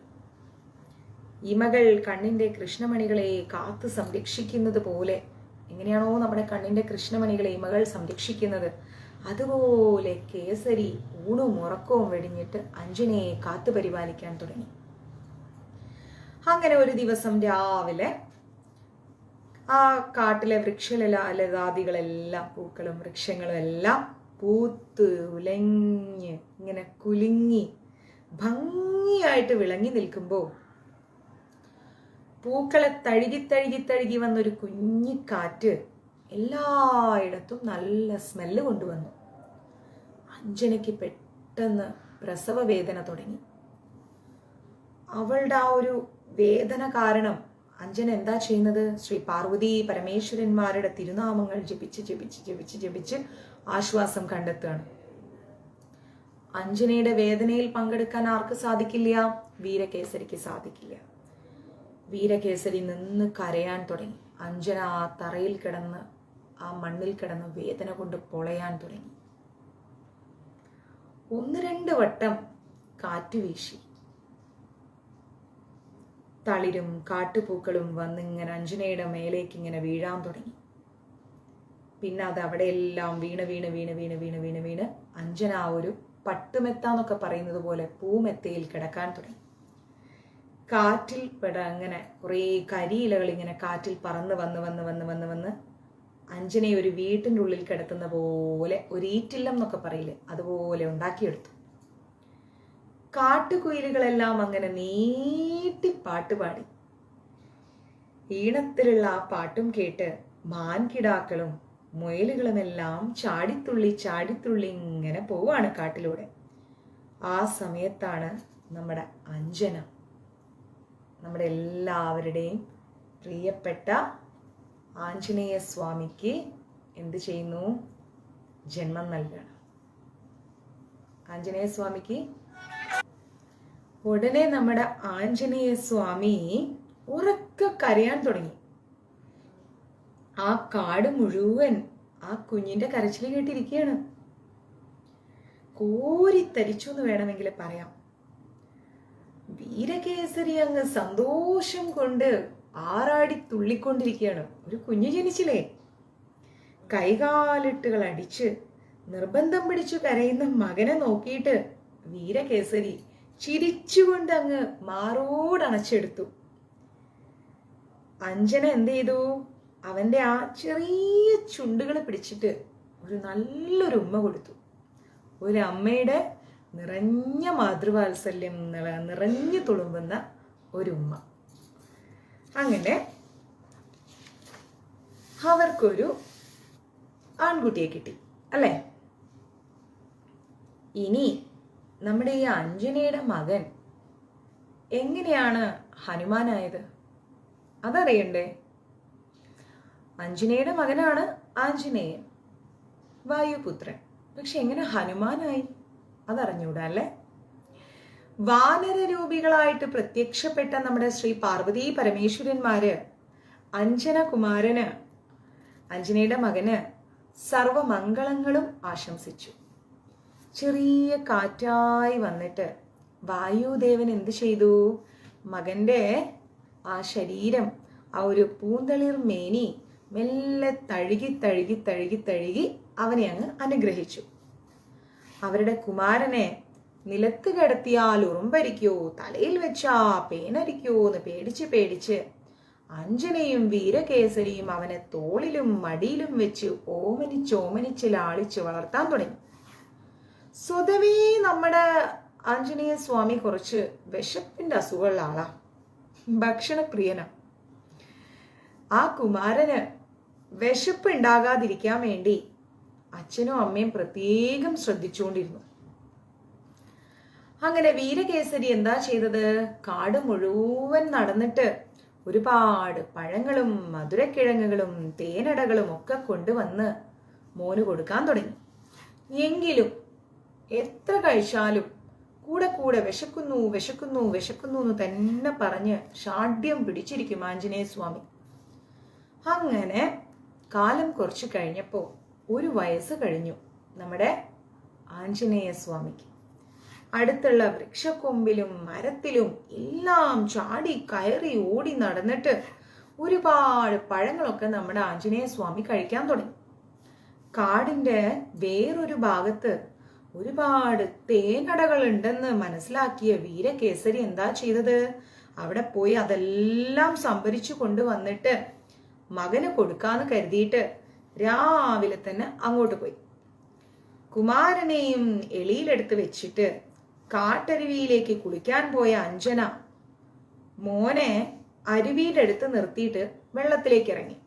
ഇമകൾ കണ്ണിന്റെ കൃഷ്ണമണികളെ കാത്തു സംരക്ഷിക്കുന്നത് പോലെ, എങ്ങനെയാണോ നമ്മുടെ കണ്ണിന്റെ കൃഷ്ണമണികളെ ഇമകൾ സംരക്ഷിക്കുന്നത്, അതുപോലെ കേസരി ഊണും ഉറക്കവും വെടിഞ്ഞിട്ട് അഞ്ജനയെ കാത്തു പരിപാലിക്കാൻ തുടങ്ങി. അങ്ങനെ ഒരു ദിവസം രാവിലെ ആ കാട്ടിലെ വൃക്ഷലതാദികളെല്ലാം, പൂക്കളും വൃക്ഷങ്ങളും എല്ലാം പൂത്ത് ഉലഞ്ഞ് ഇങ്ങനെ കുലുങ്ങി ഭംഗിയായിട്ട് വിളങ്ങി നിൽക്കുമ്പോൾ പൂക്കളെ തഴുകി തഴുകി തഴുകി വന്നൊരു കുഞ്ഞിക്കാറ്റ് എല്ലായിടത്തും നല്ല സ്മെല്ല് കൊണ്ടുവന്നു. അഞ്ജനയ്ക്ക് പെട്ടെന്ന് പ്രസവ വേദന തുടങ്ങി. അവളുടെ ആ ഒരു വേദന കാരണം അഞ്ജന എന്താ ചെയ്യുന്നത്? ശ്രീ പാർവതി പരമേശ്വരന്മാരുടെ തിരുനാമങ്ങൾ ജപിച്ച് ജപിച്ച് ജപിച്ച് ജപിച്ച് ആശ്വാസം കണ്ടെത്തുകയാണ്. അഞ്ജനയുടെ വേദനയിൽ പങ്കെടുക്കാൻ ആർക്ക് സാധിക്കില്ല? വീരകേസരിക്ക് സാധിക്കില്ല. വീരകേസരി നിന്ന് കരയാൻ തുടങ്ങി. അഞ്ജന ആ തറയിൽ കിടന്ന്, ആ മണ്ണിൽ കിടന്ന് വേദന കൊണ്ട് പൊളയാൻ തുടങ്ങി. 1-2 വട്ടം കാറ്റ് വീശി. തളിരും കാട്ടുപൂക്കളും വന്നിങ്ങനെ അഞ്ജനയുടെ മേലേക്ക് ഇങ്ങനെ വീഴാൻ തുടങ്ങി. പിന്നെ അത് അവിടെയെല്ലാം വീണ് വീണ് വീണ് വീണ് വീണ് വീണ് വീണ് അഞ്ജന ഒരു പട്ടുമെത്താന്നൊക്കെ പറയുന്നത് പോലെ പൂമെത്തയിൽ കിടക്കാൻ തുടങ്ങി. കാറ്റിൽ അങ്ങനെ കുറേ കരിയിലകൾ ഇങ്ങനെ കാറ്റിൽ പറന്ന് വന്ന് വന്ന് വന്ന് വന്ന് വന്ന് അഞ്ജനയെ ഒരു വീട്ടിൻ്റെ ഉള്ളിൽ കിടത്തുന്ന പോലെ, ഒരു ഈറ്റില്ലം എന്നൊക്കെ പറയില്ലേ, അതുപോലെ ഉണ്ടാക്കിയെടുത്തു. കാട്ടുകുയിലുകളെല്ലാം അങ്ങനെ നീട്ടി പാട്ടുപാടി. ഈണത്തിലുള്ള ആ പാട്ടും കേട്ട് മാൻകിടാക്കളും മുയലുകളുമെല്ലാം ചാടിത്തുള്ളി ചാടിത്തുള്ളി ഇങ്ങനെ പോവാണ് കാട്ടിലൂടെ. ആ സമയത്താണ് നമ്മുടെ അഞ്ജന, നമ്മുടെ എല്ലാവരുടെയും പ്രിയപ്പെട്ട ആഞ്ജനേയ സ്വാമിക്ക് എന്ത് ചെയ്യുന്നു? ജന്മം നൽകുകയാണ്. ആഞ്ജനേയ സ്വാമിക്ക് ഉടനെ നമ്മുടെ ആഞ്ജനേയ സ്വാമി ഉറക്കെ കരയാൻ തുടങ്ങി. ആ കാട് മുഴുവൻ ആ കുഞ്ഞിന്റെ കരച്ചിൽ കേട്ടിരിക്കുകയാണ്. കോരിത്തരിച്ചു എന്ന് വേണമെങ്കിൽ പറയാം. വീരകേസരി അങ്ങ് സന്തോഷം കൊണ്ട് ആറാടി തുള്ളിക്കൊണ്ടിരിക്കുകയാണ്. ഒരു കുഞ്ഞു ജനിച്ചില്ലേ. കൈകാലിട്ടുകൾ അടിച്ച് നിർബന്ധം പിടിച്ചു കരയുന്ന മകനെ നോക്കിയിട്ട് വീരകേസരി ചിരിച്ചുകൊണ്ട് അങ്ങ് മാറോടണച്ചെടുത്തു. അഞ്ജന എന്ത് ചെയ്തു? അവന്റെ ആ ചെറിയ ചുണ്ടുകൾ പിടിച്ചിട്ട് ഒരു നല്ലൊരു ഉമ്മ കൊടുത്തു. ഒരു അമ്മയുടെ നിറഞ്ഞ മാതൃവാത്സല്യം നിറഞ്ഞു തുളുമ്പുന്ന ഒരു ഉമ്മ. അങ്ങനെ അവർക്കൊരു ആൺകുട്ടിയെ കിട്ടി അല്ലേ. ഇനി നമ്മുടെ ഈ അഞ്ജനയുടെ മകൻ എങ്ങനെയാണ് ഹനുമാനായത് അതറിയണ്ടേ? അഞ്ജനയുടെ മകനാണ് ആഞ്ജനേയൻ, വായുപുത്രൻ. പക്ഷെ എങ്ങനെ ഹനുമാനായി അതറിഞ്ഞൂടാ അല്ലേ. വാനരരൂപികളായിട്ട് പ്രത്യക്ഷപ്പെട്ട നമ്മുടെ ശ്രീ പാർവതി പരമേശ്വരന്മാര് അഞ്ജനകുമാരന്, അഞ്ജനയുടെ മകന് സർവമംഗളങ്ങളും ആശംസിച്ചു. ചെറിയ കാറ്റായി വന്നിട്ട് വായുദേവൻ എന്ത് ചെയ്തു? മകന്റെ ആ ശരീരം, ആ ഒരു പൂന്തളിർ മേനി മെല്ലെ തഴുകി തഴുകി തഴുകി തഴുകി അവനെ അങ്ങ് അനുഗ്രഹിച്ചു. അവരുടെ കുമാരനെ നിലത്ത് കിടത്തിയാൽ ഉറുമ്പരിക്കോ, തലയിൽ വെച്ചാ പേനരിക്കോ എന്ന് പേടിച്ച് പേടിച്ച് അഞ്ജനയും വീരകേസരിയും അവനെ തോളിലും മടിയിലും വെച്ച് ഓമനിച്ച് ലാളിച്ച് വളർത്താൻ തുടങ്ങി. സ്വതവേ നമ്മുടെ ആഞ്ജനേയ സ്വാമി കുറച്ച് വിശപ്പിന്റെ അസുഖമുള്ള ആളാ, ഭക്ഷണപ്രിയനാ. ആ കുമാരന് വിശപ്പ് ഉണ്ടാകാതിരിക്കാൻ വേണ്ടി അച്ഛനും അമ്മയും പ്രത്യേകം ശ്രദ്ധിച്ചുകൊണ്ടിരുന്നു. അങ്ങനെ വീരകേസരി എന്താ ചെയ്തത്? കാട് മുഴുവൻ നടന്നിട്ട് ഒരുപാട് പഴങ്ങളും മധുരക്കിഴങ്ങുകളും തേനടകളും ഒക്കെ കൊണ്ടുവന്ന് മോന് കൊടുക്കാൻ തുടങ്ങി. എങ്കിലും എത്ര കഴിച്ചാലും കൂടെ കൂടെ വിശക്കുന്നു വിശക്കുന്നു വിശക്കുന്നു എന്ന് തന്നെ പറഞ്ഞ് ഷാഢ്യം പിടിച്ചിരിക്കും ആഞ്ജനേയ സ്വാമി. അങ്ങനെ കാലം കുറച്ച് കഴിഞ്ഞപ്പോൾ ഒരു വയസ്സ് കഴിഞ്ഞു നമ്മുടെ ആഞ്ജനേയ സ്വാമിക്ക്. അടുത്തുള്ള വൃക്ഷക്കൊമ്പിലും മരത്തിലും എല്ലാം ചാടി കയറി ഓടി നടന്നിട്ട് ഒരുപാട് പഴങ്ങളൊക്കെ നമ്മുടെ ആഞ്ജനേയ സ്വാമി കഴിക്കാൻ തുടങ്ങി. കാടിന്റെ വേറൊരു ഭാഗത്ത് ഒരുപാട് തേനടകൾ ഉണ്ടെന്ന് മനസ്സിലാക്കിയ വീരകേസരി എന്താ ചെയ്തത്? അവിടെ പോയി അതെല്ലാം സംഭരിച്ചു കൊണ്ടുവന്നിട്ട് മകന് കൊടുക്കാന്ന് കരുതിയിട്ട് രാവിലെ തന്നെ അങ്ങോട്ട് പോയി. കുമാരനെയും എളിയിലെടുത്ത് വെച്ചിട്ട് കാട്ടരുവിയിലേക്ക് കുളിക്കാൻ പോയ അഞ്ജന മോനെ അരുവിയുടെ അടുത്ത് നിർത്തിയിട്ട് വെള്ളത്തിലേക്ക് ഇറങ്ങി.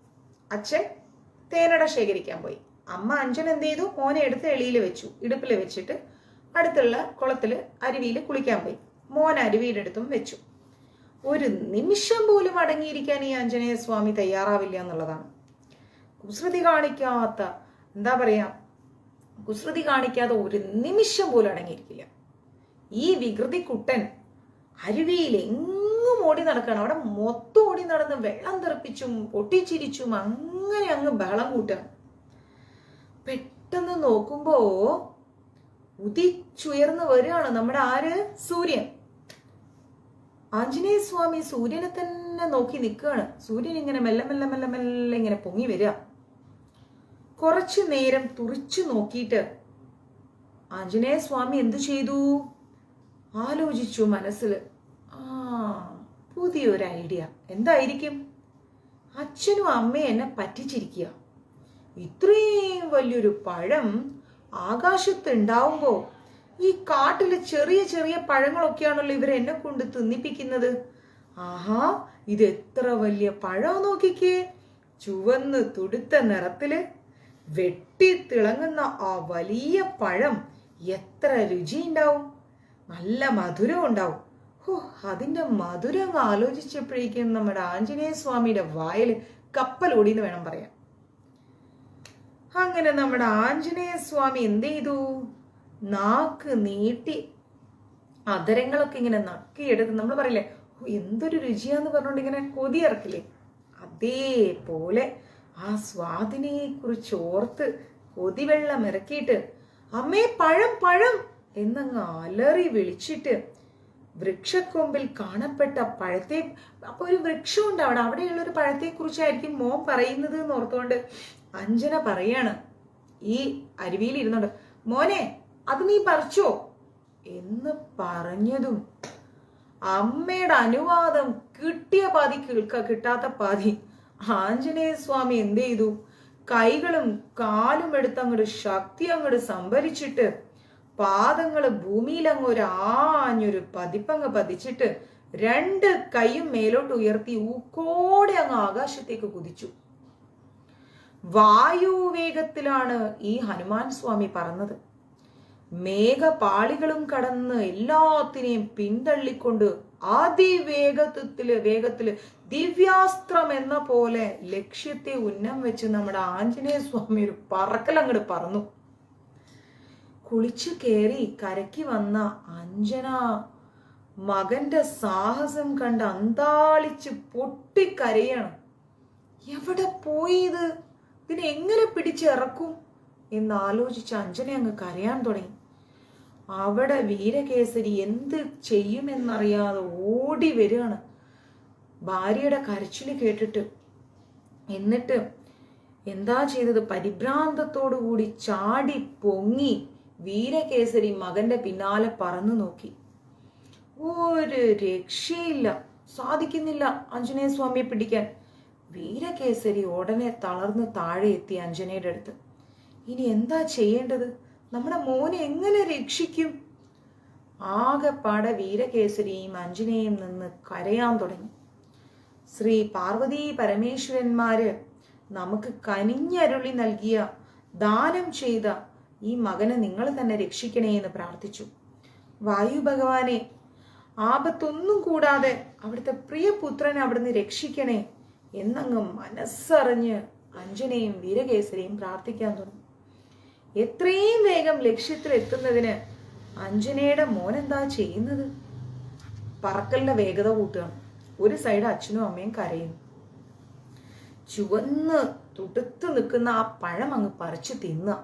അച്ഛൻ തേനട ശേഖരിക്കാൻ പോയി. അമ്മ അഞ്ജന എന്ത് ചെയ്തു? മോനെ എടുത്ത് എളിയിൽ വെച്ചു, ഇടുപ്പിൽ വെച്ചിട്ട് അടുത്തുള്ള കുളത്തില് അരുവിയിൽ കുളിക്കാൻ പോയി. മോൻ അരുവിയുടെ അടുത്തും വെച്ചു. ഒരു നിമിഷം പോലും അടങ്ങിയിരിക്കാൻ ഈ ആഞ്ജനേയ സ്വാമി തയ്യാറാവില്ല എന്നുള്ളതാണ്. കുസൃതി കാണിക്കാത്ത, എന്താ പറയാ, കുസൃതി കാണിക്കാതെ ഒരു നിമിഷം പോലും അടങ്ങിയിരിക്കില്ല. ഈ വികൃതി കുട്ടൻ അരുവിയിൽ എങ്ങും ഓടി നടക്കണം. അവിടെ മൊത്തം ഓടി നടന്ന് വെള്ളം തെറിപ്പിച്ചും പൊട്ടിച്ചിരിച്ചും അങ്ങനെ അങ്ങ് ബഹളം കൂട്ടാണ്. പെട്ടെന്ന് നോക്കുമ്പോ ഉദിച്ചുയർന്ന് വരികയാണ് നമ്മുടെ ആര്? സൂര്യൻ. ആഞ്ജനേയ സ്വാമി സൂര്യനെ തന്നെ നോക്കി നിൽക്കുകയാണ്. സൂര്യൻ ഇങ്ങനെ മെല്ലെ മെല്ലെ മെല്ലെ മെല്ലെ ഇങ്ങനെ പൊങ്ങി വരിക. കുറച്ചു നേരം തുറിച്ചു നോക്കിയിട്ട് ആഞ്ജനേയ സ്വാമി എന്തു ചെയ്തു? ആലോചിച്ചു മനസ്സിൽ. പുതിയൊരു ഐഡിയ. എന്തായിരിക്കും? അച്ഛനും അമ്മയും എന്നെ പറ്റിച്ചിരിക്കുക. ഇത്രയും വലിയൊരു പഴം ആകാശത്ത് ഉണ്ടാവുമ്പോ ഈ കാട്ടിലെ ചെറിയ ചെറിയ പഴങ്ങളൊക്കെയാണല്ലോ ഇവർ എന്നെ കൊണ്ട് തിന്നിപ്പിക്കുന്നത്. ആഹാ, ഇത് എത്ര വലിയ പഴം നോക്കിക്കേ. ചുവന്ന് തുടുത്ത നിറത്തില് വെട്ടി തിളങ്ങുന്ന ആ വലിയ പഴം എത്ര രുചിയുണ്ടാവും, നല്ല മധുരം ഉണ്ടാവും. ഹോ, അതിന്റെ മധുരം ആലോചിച്ചപ്പോഴേക്കും നമ്മുടെ ആഞ്ജനേയ സ്വാമിയുടെ വായില് കപ്പലോടിന്ന് വേണം പറയാൻ. അങ്ങനെ നമ്മുടെ ആഞ്ജനേയ സ്വാമി എന്ത് ചെയ്തു? നാക്ക് നീട്ടി അധരങ്ങളൊക്കെ ഇങ്ങനെ നക്കിയെടുത്ത്, നമ്മൾ പറയില്ലേ എന്തൊരു രുചിയാന്ന് പറഞ്ഞുകൊണ്ട് ഇങ്ങനെ കൊതിയിറക്കില്ലേ, അതേപോലെ ആ സ്വാദിനെ കുറിച്ച് ഓർത്ത് കൊതിവെള്ളം ഇറക്കിയിട്ട് അമ്മേ പഴം പഴം എന്നങ്ങ് അലറി വിളിച്ചിട്ട് വൃക്ഷക്കൊമ്പിൽ കാണപ്പെട്ട പഴത്തെ, അപ്പൊ ഒരു വൃക്ഷമുണ്ട് അവിടെയുള്ള ഒരു പഴത്തെ കുറിച്ചായിരിക്കും മോൻ പറയുന്നത് എന്ന് ഓർത്തുകൊണ്ട് അഞ്ജന പറയാണ് ഈ അരുവിയിൽ ഇരുന്നുണ്ട്, മോനെ അത് നീ പറിച്ചോ എന്ന് പറഞ്ഞതും അമ്മയുടെ അനുവാദം കിട്ടിയ പാതി കിട്ടാത്ത പാതി ആഞ്ജനേയ സ്വാമി എന്ത് ചെയ്തു, കൈകളും കാലും എടുത്ത് അങ്ങോട്ട് ശക്തി അങ്ങോട്ട് സംഭരിച്ചിട്ട് പാദങ്ങള് ഭൂമിയിൽ അങ്ങ് ഒരു ആഞ്ഞൊരു പതിപ്പങ്ങ് പതിച്ചിട്ട് 2 കൈയും മേലോട്ട് ഉയർത്തി ഊക്കോടെ അങ്ങ് ആകാശത്തേക്ക് കുതിച്ചു. വായുവേഗത്തിലാണ് ഈ ഹനുമാൻ സ്വാമി പറന്നത്. മേഘപാളികളും കടന്ന് എല്ലാത്തിനെയും പിന്തള്ളിക്കൊണ്ട് വേഗത്തില് ദിവ്യാസ്ത്രം എന്ന പോലെ ലക്ഷ്യത്തെ ഉന്നം വെച്ച് നമ്മുടെ ആഞ്ജനേയ സ്വാമി ഒരു പറക്കലങ്ങോട്ട് പറന്നു. കുളിച്ചു കയറി കരയ്ക്ക് വന്ന അഞ്ജന മകന്റെ സാഹസം കണ്ട് അന്താളിച്ച് പൊട്ടിക്കരയാണ്. എവിടെ പോയി ഇതിനെ എങ്ങനെ പിടിച്ചിറക്കും എന്നാലോചിച്ച് അഞ്ജന അങ്ങ് കരയാൻ തുടങ്ങി. അവിടെ വീരകേസരി എന്ത് ചെയ്യുമെന്നറിയാതെ ഓടി വരികയാണ് ഭാര്യയുടെ കരച്ചില് കേട്ടിട്ട്. എന്നിട്ട് എന്താ ചെയ്തത്, പരിഭ്രാന്തത്തോടു കൂടി ചാടി പൊങ്ങി വീരകേസരി മകന്റെ പിന്നാലെ പറന്നു നോക്കി. ഒരു രക്ഷയില്ല, സാധിക്കുന്നില്ല ആഞ്ജനേയ സ്വാമിയെ പിടിക്കാൻ. വീരകേസരി ഉടനെ തളർന്ന് താഴെ എത്തി അഞ്ജനയുടെ അടുത്ത്. ഇനി എന്താ ചെയ്യേണ്ടത്, നമ്മുടെ മോനെ എങ്ങനെ രക്ഷിക്കും? ആകെപ്പാടെ വീരകേസരിയും അഞ്ജനയും നിന്ന് കരയാൻ തുടങ്ങി. ശ്രീ പാർവതി പരമേശ്വരന്മാര് നമുക്ക് കനിഞ്ഞരുളി നൽകിയ, ദാനം ചെയ്ത ഈ മകനെ നിങ്ങൾ തന്നെ രക്ഷിക്കണേ എന്ന് പ്രാർത്ഥിച്ചു. വായു ഭഗവാനെ, ആപത്തൊന്നും കൂടാതെ അവിടുത്തെ പ്രിയപുത്രനെ അവിടുന്ന് രക്ഷിക്കണേ എന്നങ്ങ് മനസ്സറിഞ്ഞ് അഞ്ജനയും വീരകേസരിയും പ്രാർത്ഥിക്കാൻ തുടങ്ങി. എത്രയും വേഗം ലക്ഷ്യത്തിൽ എത്തുന്നതിന് അഞ്ജനയുടെ മോൻ എന്താ ചെയ്യുന്നത്, പറക്കലിന്റെ വേഗത കൂട്ടുകയാണ്. ഒരു സൈഡ് അച്ഛനും അമ്മയും കരയുന്നു. ചുവന്ന് തുടുത്ത് നിൽക്കുന്ന ആ പഴം അങ്ങ് പറിച്ചു തിന്നുക,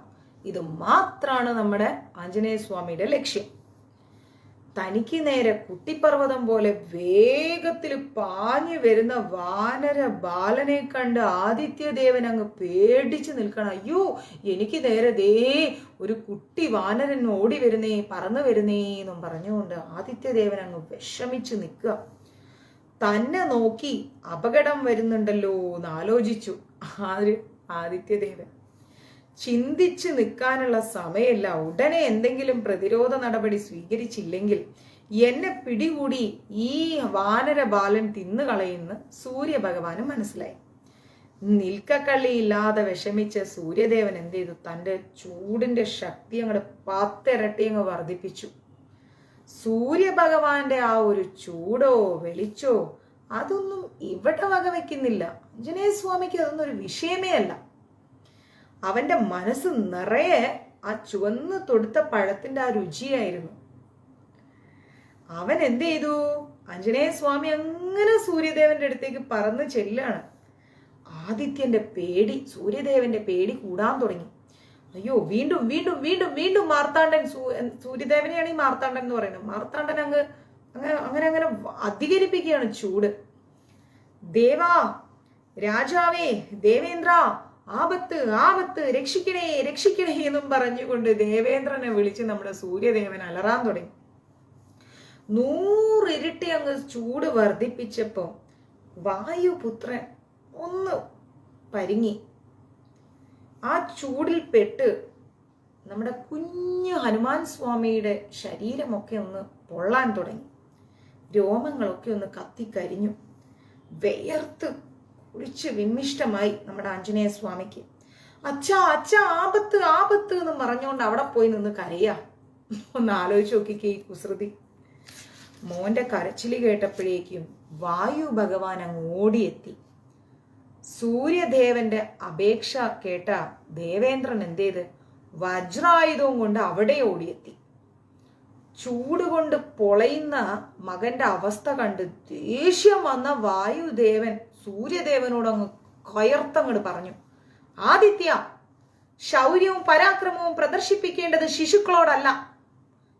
ഇത് മാത്രമാണ് നമ്മുടെ ആഞ്ജനേയ സ്വാമിയുടെ ലക്ഷ്യം. തനിക്ക് നേരെ കുട്ടിപ്പർവ്വതം പോലെ വേഗത്തിൽ പാഞ്ഞു വരുന്ന വാനര ബാലനെ കണ്ട് ആദിത്യദേവൻ അങ്ങ് പേടിച്ച് നിൽക്കണം. അയ്യോ, എനിക്ക് നേരെ ദേ ഒരു കുട്ടി വാനരൻ ഓടി വരുന്നേ, പറന്നു വരുന്നേ എന്നും പറഞ്ഞുകൊണ്ട് ആദിത്യദേവൻ അങ്ങ് വിഷമിച്ച് നിൽക്കുക. തന്നെ നോക്കി അപകടം വരുന്നുണ്ടല്ലോ എന്ന് ആലോചിച്ചു ആദിത്യദേവൻ. ചിന്തിച്ച് നിൽക്കാനുള്ള സമയമല്ല, ഉടനെ എന്തെങ്കിലും പ്രതിരോധ നടപടി സ്വീകരിച്ചില്ലെങ്കിൽ എന്നെ പിടികൂടി ഈ വാനര ബാലൻ തിന്നുകളയുന്ന സൂര്യഭഗവാനും മനസ്സിലായി. നിൽക്കക്കള്ളിയില്ലാതെ വിഷമിച്ച സൂര്യദേവൻ എന്ത് ചെയ്തു, തൻ്റെ ചൂടിന്റെ ശക്തി അങ്ങോട്ട് 10 ഇരട്ടി അങ്ങ് വർദ്ധിപ്പിച്ചു. സൂര്യഭഗവാന്റെ ആ ഒരു ചൂടോ വെളിച്ചോ അതൊന്നും ഇവിടെ വകവെക്കുന്നില്ല. ആഞ്ജനേയ സ്വാമിക്ക് അതൊന്നും ഒരു വിഷയമേ അല്ല. അവന്റെ മനസ്സ് നിറയെ ആ ചുവന്ന് തൊടുത്ത പഴത്തിന്റെ ആ രുചിയായിരുന്നു. അവൻ എന്ത് ചെയ്തു, ആഞ്ജനേയ സ്വാമി അങ്ങനെ സൂര്യദേവന്റെ അടുത്തേക്ക് പറന്ന് ചെല്ലാണ്. ആദിത്യന്റെ പേടി, സൂര്യദേവന്റെ പേടി കൂടാൻ തുടങ്ങി. അയ്യോ, വീണ്ടും വീണ്ടും വീണ്ടും വീണ്ടും മാർത്താണ്ഡൻ, സൂര്യദേവനെയാണ് ഈ മാർത്താണ്ഡൻ എന്ന് പറയുന്നത്. മാർത്താണ്ഡൻ അങ്ങ് അങ്ങനെ അങ്ങനെ അധികരിപ്പിക്കുകയാണ് ചൂട്. ദേവാ, രാജാവേ, ദേവേന്ദ്ര, ആപത്ത് ആപത്ത്, രക്ഷിക്കണേ രക്ഷിക്കണേ എന്നും പറഞ്ഞുകൊണ്ട് ദേവേന്ദ്രനെ വിളിച്ച് നമ്മുടെ സൂര്യദേവൻ അലറാൻ തുടങ്ങി. 100 ഇരട്ടി അങ്ങ് ചൂട് വർദ്ധിപ്പിച്ചപ്പോ വായുപുത്രൻ ഒന്ന് പരിങ്ങി. ആ ചൂടിൽ പെട്ട് നമ്മുടെ കുഞ്ഞു ഹനുമാൻ സ്വാമിയുടെ ശരീരമൊക്കെ ഒന്ന് പൊള്ളാൻ തുടങ്ങി. രോമങ്ങളൊക്കെ ഒന്ന് കത്തിക്കരിഞ്ഞു. വിയർത്ത് കുളിച്ച് വിമ്മിഷ്ടമായി നമ്മുടെ ആഞ്ജനേയ സ്വാമിക്ക്. അച്ഛാ അച്ഛാ, ആപത്ത് ആപത്ത് എന്ന് പറഞ്ഞുകൊണ്ട് അവിടെ പോയി നിന്ന് കരയാ. ഒന്ന് ആലോചിച്ച് നോക്കിക്കേ ഈ കുസൃതി. മോന്റെ കരച്ചില് കേട്ടപ്പോഴേക്കും വായു ഭഗവാൻ അങ്ങ് ഓടിയെത്തി. സൂര്യദേവന്റെ അപേക്ഷ കേട്ട ദേവേന്ദ്രൻ എന്ത് ചെയ്ത്, വജ്രായുധവും കൊണ്ട് അവിടെ ഓടിയെത്തി. ചൂട് കൊണ്ട് പൊളയുന്ന മകന്റെ അവസ്ഥ കണ്ട് ദേഷ്യം വന്ന വായുദേവൻ സൂര്യദേവനോട് അങ്ങ് കൊയർത്തങ്ങോട് പറഞ്ഞു, ആദിത്യ, ശൗര്യവും പരാക്രമവും പ്രദർശിപ്പിക്കേണ്ടത് ശിശുക്കളോടല്ല.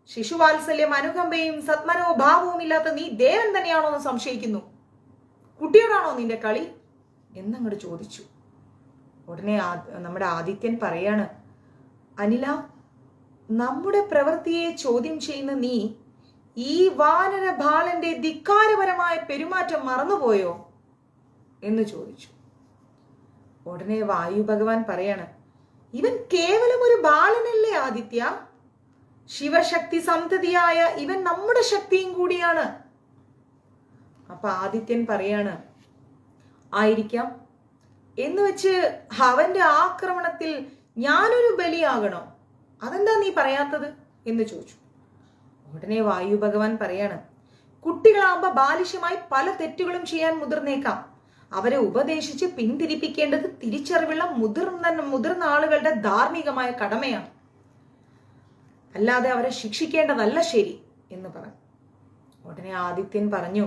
ശിശുവാത്സല്യം, അനുകമ്പയും സത്മനോഭാവവും ഇല്ലാത്ത നീ ദേവൻ തന്നെയാണോ എന്ന് സംശയിക്കുന്നു. കുട്ടിയോടാണോ നിന്റെ കളി എന്നങ്ങോട് ചോദിച്ചു. ഉടനെ നമ്മുടെ ആദിത്യൻ പറയാണ്, അനില, നമ്മുടെ പ്രവൃത്തിയെ ചോദ്യം ചെയ്യുന്ന നീ ഈ വാനര ബാലന്റെ ധിക്കാരപരമായ പെരുമാറ്റം മറന്നുപോയോ എന്ന് ചോദിച്ചു. ഉടനെ വായു ഭഗവാൻ പറയാണ്, ഇവൻ കേവലം ഒരു ബാലനല്ലേ ആദിത്യ? ശിവശക്തി സന്തതിയായ ഇവൻ നമ്മുടെ ശക്തിയും കൂടിയാണ്. അപ്പൊ ആദിത്യൻ പറയാണ്, ആയിരിക്കാം, എന്ന് വെച്ച് അവന്റെ ആക്രമണത്തിൽ ഞാനൊരു ബലിയാകണോ? അതെന്താ നീ പറയാത്തത് എന്ന് ചോദിച്ചു. ഉടനെ വായു ഭഗവാൻ പറയാണ്, കുട്ടികളാകുമ്പോ ബാലിഷ്യമായി പല തെറ്റുകളും ചെയ്യാൻ മുതിർന്നേക്കാം. അവരെ ഉപദേശിച്ച് പിന്തിരിപ്പിക്കേണ്ടത് തിരിച്ചറിവുള്ള മുതിർന്ന ആളുകളുടെ ധാർമ്മികമായ കടമയാണ്, അല്ലാതെ അവരെ ശിക്ഷിക്കേണ്ടതല്ല ശരി എന്ന് പറഞ്ഞു. ഉടനെ ആദിത്യൻ പറഞ്ഞു,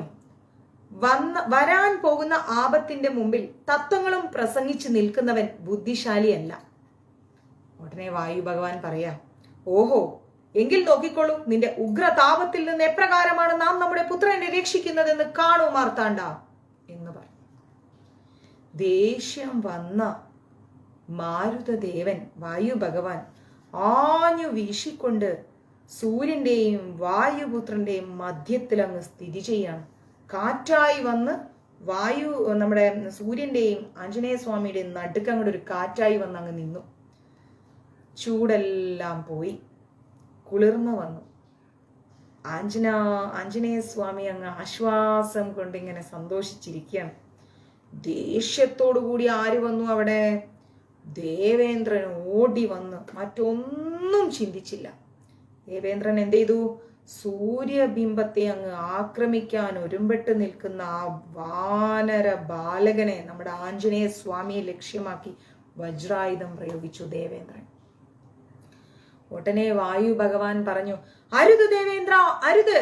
വരാൻ പോകുന്ന ആപത്തിന്റെ മുമ്പിൽ തത്വങ്ങളും പ്രസംഗിച്ച് നിൽക്കുന്നവൻ ബുദ്ധിശാലിയല്ല. ഉടനെ വായു ഭഗവാൻ പറയാ, ഓഹോ, എങ്കിൽ നോക്കിക്കോളൂ, നിന്റെ ഉഗ്രതാപത്തിൽ നിന്ന് എപ്രകാരമാണ് നാം നമ്മുടെ പുത്രനെ രക്ഷിക്കുന്നതെന്ന് കാണൂ മാർത്താണ്ഡ എന്ന് പറഞ്ഞു. ദേഷ്യം വന്ന മാരുതദേവൻ വായു ഭഗവാൻ ആഞ്ഞു വീശിക്കൊണ്ട് സൂര്യന്റെയും വായുപുത്രന്റെയും മധ്യത്തിൽ അങ്ങ് സ്ഥിതി ചെയ്യാണ്. കാറ്റായി വന്ന് നമ്മുടെ സൂര്യന്റെയും ആഞ്ജനേയ സ്വാമിയുടെയും നടുക്കങ്ങോട്ട് ഒരു കാറ്റായി വന്ന് അങ്ങ് നിന്നു. ചൂടെല്ലാം പോയി, കുളിർമ വന്നു. ആഞ്ജനേയ സ്വാമി അങ്ങ് ആശ്വാസം കൊണ്ട് ഇങ്ങനെ സന്തോഷിച്ചിരിക്കുകയാണ്. ദേഷ്യത്തോടുകൂടി ആര് വന്നു അവിടെ? ദേവേന്ദ്രൻ ഓടി വന്ന് മറ്റൊന്നും ചിന്തിച്ചില്ല. ദേവേന്ദ്രൻ എന്ത് ചെയ്തു? സൂര്യബിംബത്തെ അങ്ങ് ആക്രമിക്കാൻ ഒരുമ്പെട്ട് നിൽക്കുന്ന ആ വാനര ബാലകനെ, നമ്മുടെ ആഞ്ജനേയ സ്വാമിയെ ലക്ഷ്യമാക്കി വജ്രായുധം പ്രയോഗിച്ചു ദേവേന്ദ്രൻ. ഉടനെ വായു ഭഗവാൻ പറഞ്ഞു, അരുത് ദേവേന്ദ്ര, അരുത്,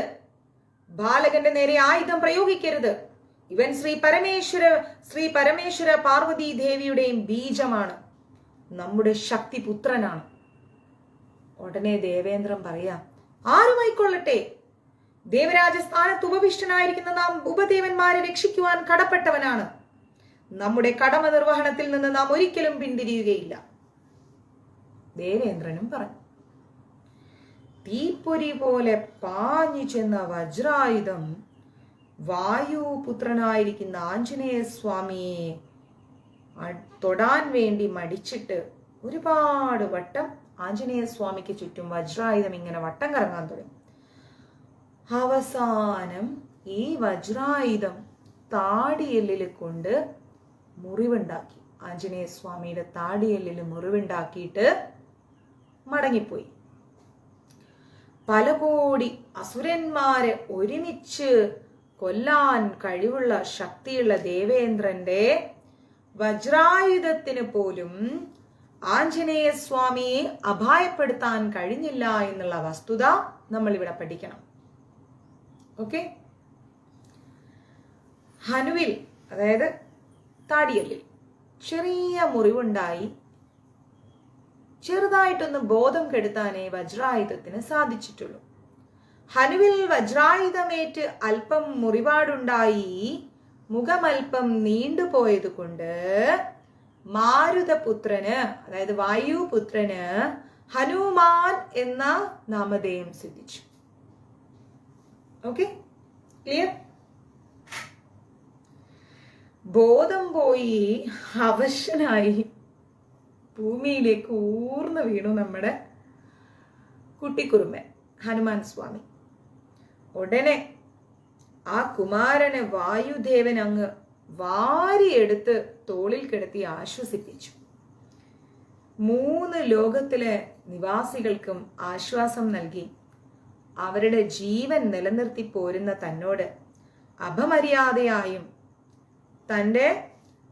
ബാലകന്റെ നേരെ ആയുധം പ്രയോഗിക്കരുത്. ഇവൻ ശ്രീ പരമേശ്വര പാർവതി ദേവിയുടെയും ബീജമാണ്, നമ്മുടെ ശക്തിപുത്രനാണ്. ഉടനെ ദേവേന്ദ്രൻ പറയാ, ആരുമായിക്കൊള്ളട്ടെ, ദേവരാജസ്ഥാനത്ത് ഉപവിഷ്ടനായിരിക്കുന്ന നാം ഉപദേവന്മാരെ രക്ഷിക്കുവാൻ കടപ്പെട്ടവനാണ്. നമ്മുടെ കടമ നിർവഹണത്തിൽ നിന്ന് നാം ഒരിക്കലും പിന്തിരിയുകയില്ല. ദേവേന്ദ്രനും പറഞ്ഞു. തീപ്പൊരി പോലെ പാഞ്ഞു ചെന്ന വജ്രായുധം വായുപുത്രനായിരിക്കുന്ന ആഞ്ജനേയ സ്വാമിയെ തൊടാൻ വേണ്ടി മടിച്ചിട്ട് ഒരുപാട് വട്ടം ആഞ്ജനേയ സ്വാമിക്ക് ചുറ്റും വജ്രായുധം ഇങ്ങനെ വട്ടം കറങ്ങാൻ തുടങ്ങി. അവസാനം ഈ വജ്രായുധം താടിയെല്ലിൽ കൊണ്ട് മുറിവുണ്ടാക്കി. ആഞ്ജനേയ സ്വാമിയുടെ താടിയെല്ലിൽ മുറിവുണ്ടാക്കിയിട്ട് മടങ്ങിപ്പോയി. പല കോടി അസുരന്മാരെ ഒരുമിച്ച് കൊല്ലാൻ കഴിവുള്ള ശക്തിയുള്ള ദേവേന്ദ്രന്റെ വജ്രായുധത്തിന് പോലും ആഞ്ജനേയ സ്വാമിയെ അപായപ്പെടുത്താൻ കഴിഞ്ഞില്ല എന്നുള്ള വസ്തുത നമ്മൾ ഇവിടെ പഠിക്കണം. ഓക്കെ, ഹനുവിൽ, അതായത് താടിയല്ലിൽ ചെറിയ മുറിവുണ്ടായി. ചെറുതായിട്ടൊന്ന് ബോധം കെടുത്താനേ വജ്രായുധത്തിന് സാധിച്ചിട്ടുള്ളൂ. ഹനുവിൽ വജ്രായുധമേറ്റ് അല്പം മുറിവാടുണ്ടായി, മുഖമൽപ്പം നീണ്ടുപോയത് കൊണ്ട് മാരുതപുത്രന്, അതായത് വായുപുത്രന് ഹനുമാൻ എന്ന നാമധേയം സിദ്ധിച്ചു. Okay, clear? ബോധം പോയി അവശനായി ഭൂമിയിലേക്ക് ഊർന്നു വീണു നമ്മുടെ കുട്ടിക്കുറുമ്പൻ ഹനുമാൻ സ്വാമി. ഉടനെ ആ കുമാരനെ വായുദേവൻ അങ്ങ് വാരിയെടുത്ത് തോളിൽ കിടത്തി ആശ്വസിപ്പിച്ചു. 3 ലോകത്തിലെ നിവാസികൾക്കും ആശ്വാസം നൽകി അവരുടെ ജീവൻ നിലനിർത്തി പോരുന്ന തന്നോട് അപമര്യാദയായും തൻ്റെ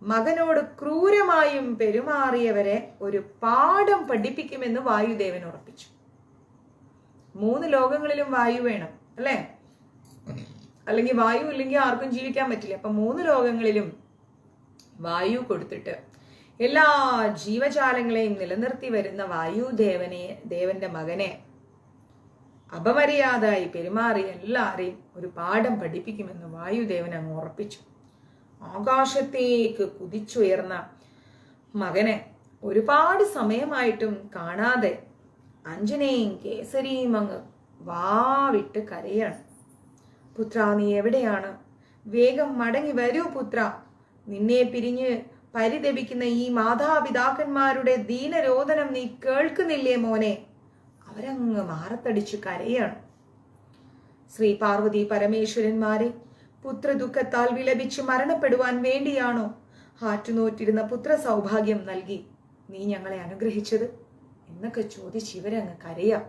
മകനോട് ക്രൂരമായും പെരുമാറിയവരെ ഒരു പാഠം പഠിപ്പിക്കുമെന്ന് വായുദേവൻ ഉറപ്പിച്ചു. 3 ലോകങ്ങളിലും വായു വേണം, അല്ലേ? അല്ലെങ്കിൽ വായു ഇല്ലെങ്കിൽ ആർക്കും ജീവിക്കാൻ പറ്റില്ല. അപ്പൊ 3 ലോകങ്ങളിലും വായു കൊടുത്തിട്ട് എല്ലാ ജീവജാലങ്ങളെയും നിലനിർത്തി വരുന്ന ദേവന്റെ മകനെ അപമര്യാദയായി പെരുമാറി എല്ലാരെയും ഒരു പാഠം പഠിപ്പിക്കുമെന്ന് വായുദേവൻ അങ്ങ് ഉറപ്പിച്ചു. ആകാശത്തേക്ക് കുതിച്ചുയർന്ന മകനെ ഒരുപാട് സമയമായിട്ടും കാണാതെ അഞ്ജനയും കേസരിയും അങ്ങ് വാവിട്ട് കരയാണ്. പുത്ര, നീ എവിടെയാണ്? വേഗം മടങ്ങി വരൂ പുത്ര. നിന്നെ പിരിഞ്ഞ് പരിതപിക്കുന്ന ഈ മാതാപിതാക്കന്മാരുടെ ദീനരോദനം നീ കേൾക്കുന്നില്ലേ മോനെ? അവരങ്ങ് മാറത്തടിച്ചു കരയാണ്. ശ്രീ പാർവതി പരമേശ്വരന്മാരെ പുത്രദുഃഖത്താൽ വിലപിച്ച് മരണപ്പെടുവാൻ വേണ്ടിയാണോ ആറ്റുനോറ്റിരുന്ന പുത്ര സൗഭാഗ്യം നൽകി നീ ഞങ്ങളെ അനുഗ്രഹിച്ചത് എന്നൊക്കെ ചോദിച്ച് ഇവരങ്ങ് കരയാം.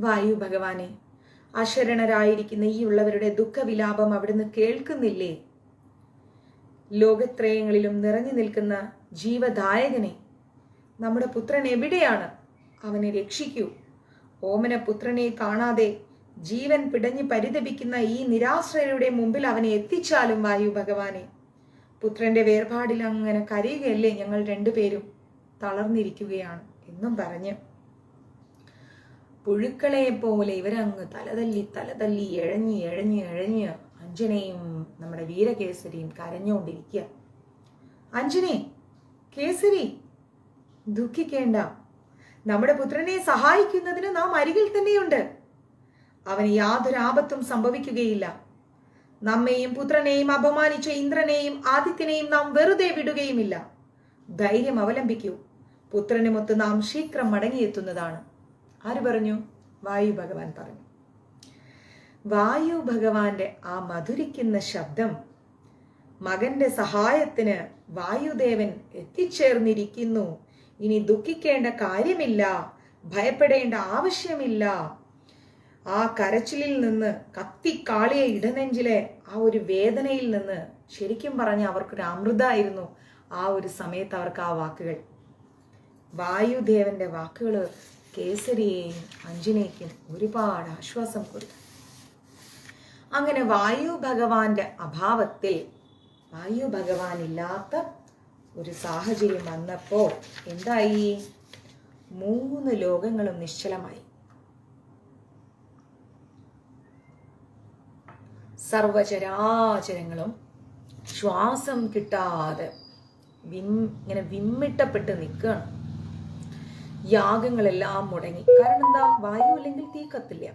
വായു ഭഗവാനെ, അശരണരായിരിക്കുന്ന ഈ ഉള്ളവരുടെ ദുഃഖവിലാപം അവിടുന്ന് കേൾക്കുന്നില്ലേ? ലോകത്രയങ്ങളിലും നിറഞ്ഞു നിൽക്കുന്ന ജീവദായകനെ, നമ്മുടെ പുത്രൻ എവിടെയാണ്? അവനെ രക്ഷിക്കൂ. ഓമന പുത്രനെ കാണാതെ ജീവൻ പിടഞ്ഞു പരിതപിക്കുന്ന ഈ നിരാശ്രയരുടെ മുമ്പിൽ അവനെ എത്തിച്ചാലും വായു ഭഗവാനെ. പുത്രന്റെ വേർപാടിൽ അങ്ങനെ കരയുകയല്ലേ ഞങ്ങൾ രണ്ടുപേരും, തളർന്നിരിക്കുകയാണ് എന്നും പറഞ്ഞ് പുഴുക്കളെ പോലെ ഇവരങ്ങ് തലതല്ലി എഴഞ്ഞ് അഞ്ജനയും നമ്മുടെ വീരകേസരിയും കരഞ്ഞുകൊണ്ടിരിക്കുക. അഞ്ജനെ, കേസരി, ദുഃഖിക്കേണ്ട. നമ്മുടെ പുത്രനെ സഹായിക്കുന്നതിന് നാം അരികിൽ തന്നെയുണ്ട്. അവന് യാതൊരു ആപത്തും സംഭവിക്കുകയില്ല. നമ്മെയും പുത്രനെയും അപമാനിച്ച ഇന്ദ്രനെയും ആദിത്യനെയും നാം വെറുതെ വിടുകയുമില്ല. ധൈര്യം അവലംബിക്കൂ. പുത്രനുമൊത്ത് നാം ശീഘ്രം മടങ്ങിയെത്തുന്നതാണ്. ആര് പറഞ്ഞു? വായു ഭഗവാൻ പറഞ്ഞു. വായു ഭഗവാന്റെ ആ മധുരിക്കുന്ന ശബ്ദം, മകന്റെ സഹായത്തിന് വായുദേവൻ എത്തിച്ചേർന്നിരിക്കുന്നു, ഇനി ദുഃഖിക്കേണ്ട കാര്യമില്ല, ഭയപ്പെടേണ്ട ആവശ്യമില്ല. ആ കരച്ചിലിൽ നിന്ന്, കത്തിക്കാളിയ ഇടനെഞ്ചിലെ ആ ഒരു വേദനയിൽ നിന്ന് ശരിക്കും പറഞ്ഞ അവർക്കൊരു അമൃതായിരുന്നു ആ ഒരു സമയത്ത് അവർക്ക് ആ വാക്കുകൾ. വായുദേവന്റെ വാക്കുകൾ കേസരിയെയും അഞ്ജനയ്ക്കും ഒരുപാട് ആശ്വാസം കൊടുത്തു. അങ്ങനെ വായു ഭഗവാന്റെ അഭാവത്തിൽ, വായു ഭഗവാൻ ഇല്ലാത്ത ഒരു സാഹചര്യം വന്നപ്പോ എന്തായി? 3 ലോകങ്ങളും നിശ്ചലമായി. സർവചരാചരങ്ങളും ശ്വാസം കിട്ടാതെ ഇങ്ങനെ വിമ്മിട്ടപ്പെട്ട് നിൽക്കുകയാണ്. യാഗങ്ങളെല്ലാം മുടങ്ങി. കാരണം എന്താ? വായു ഇല്ലെങ്കിൽ തീ കത്തില്ല.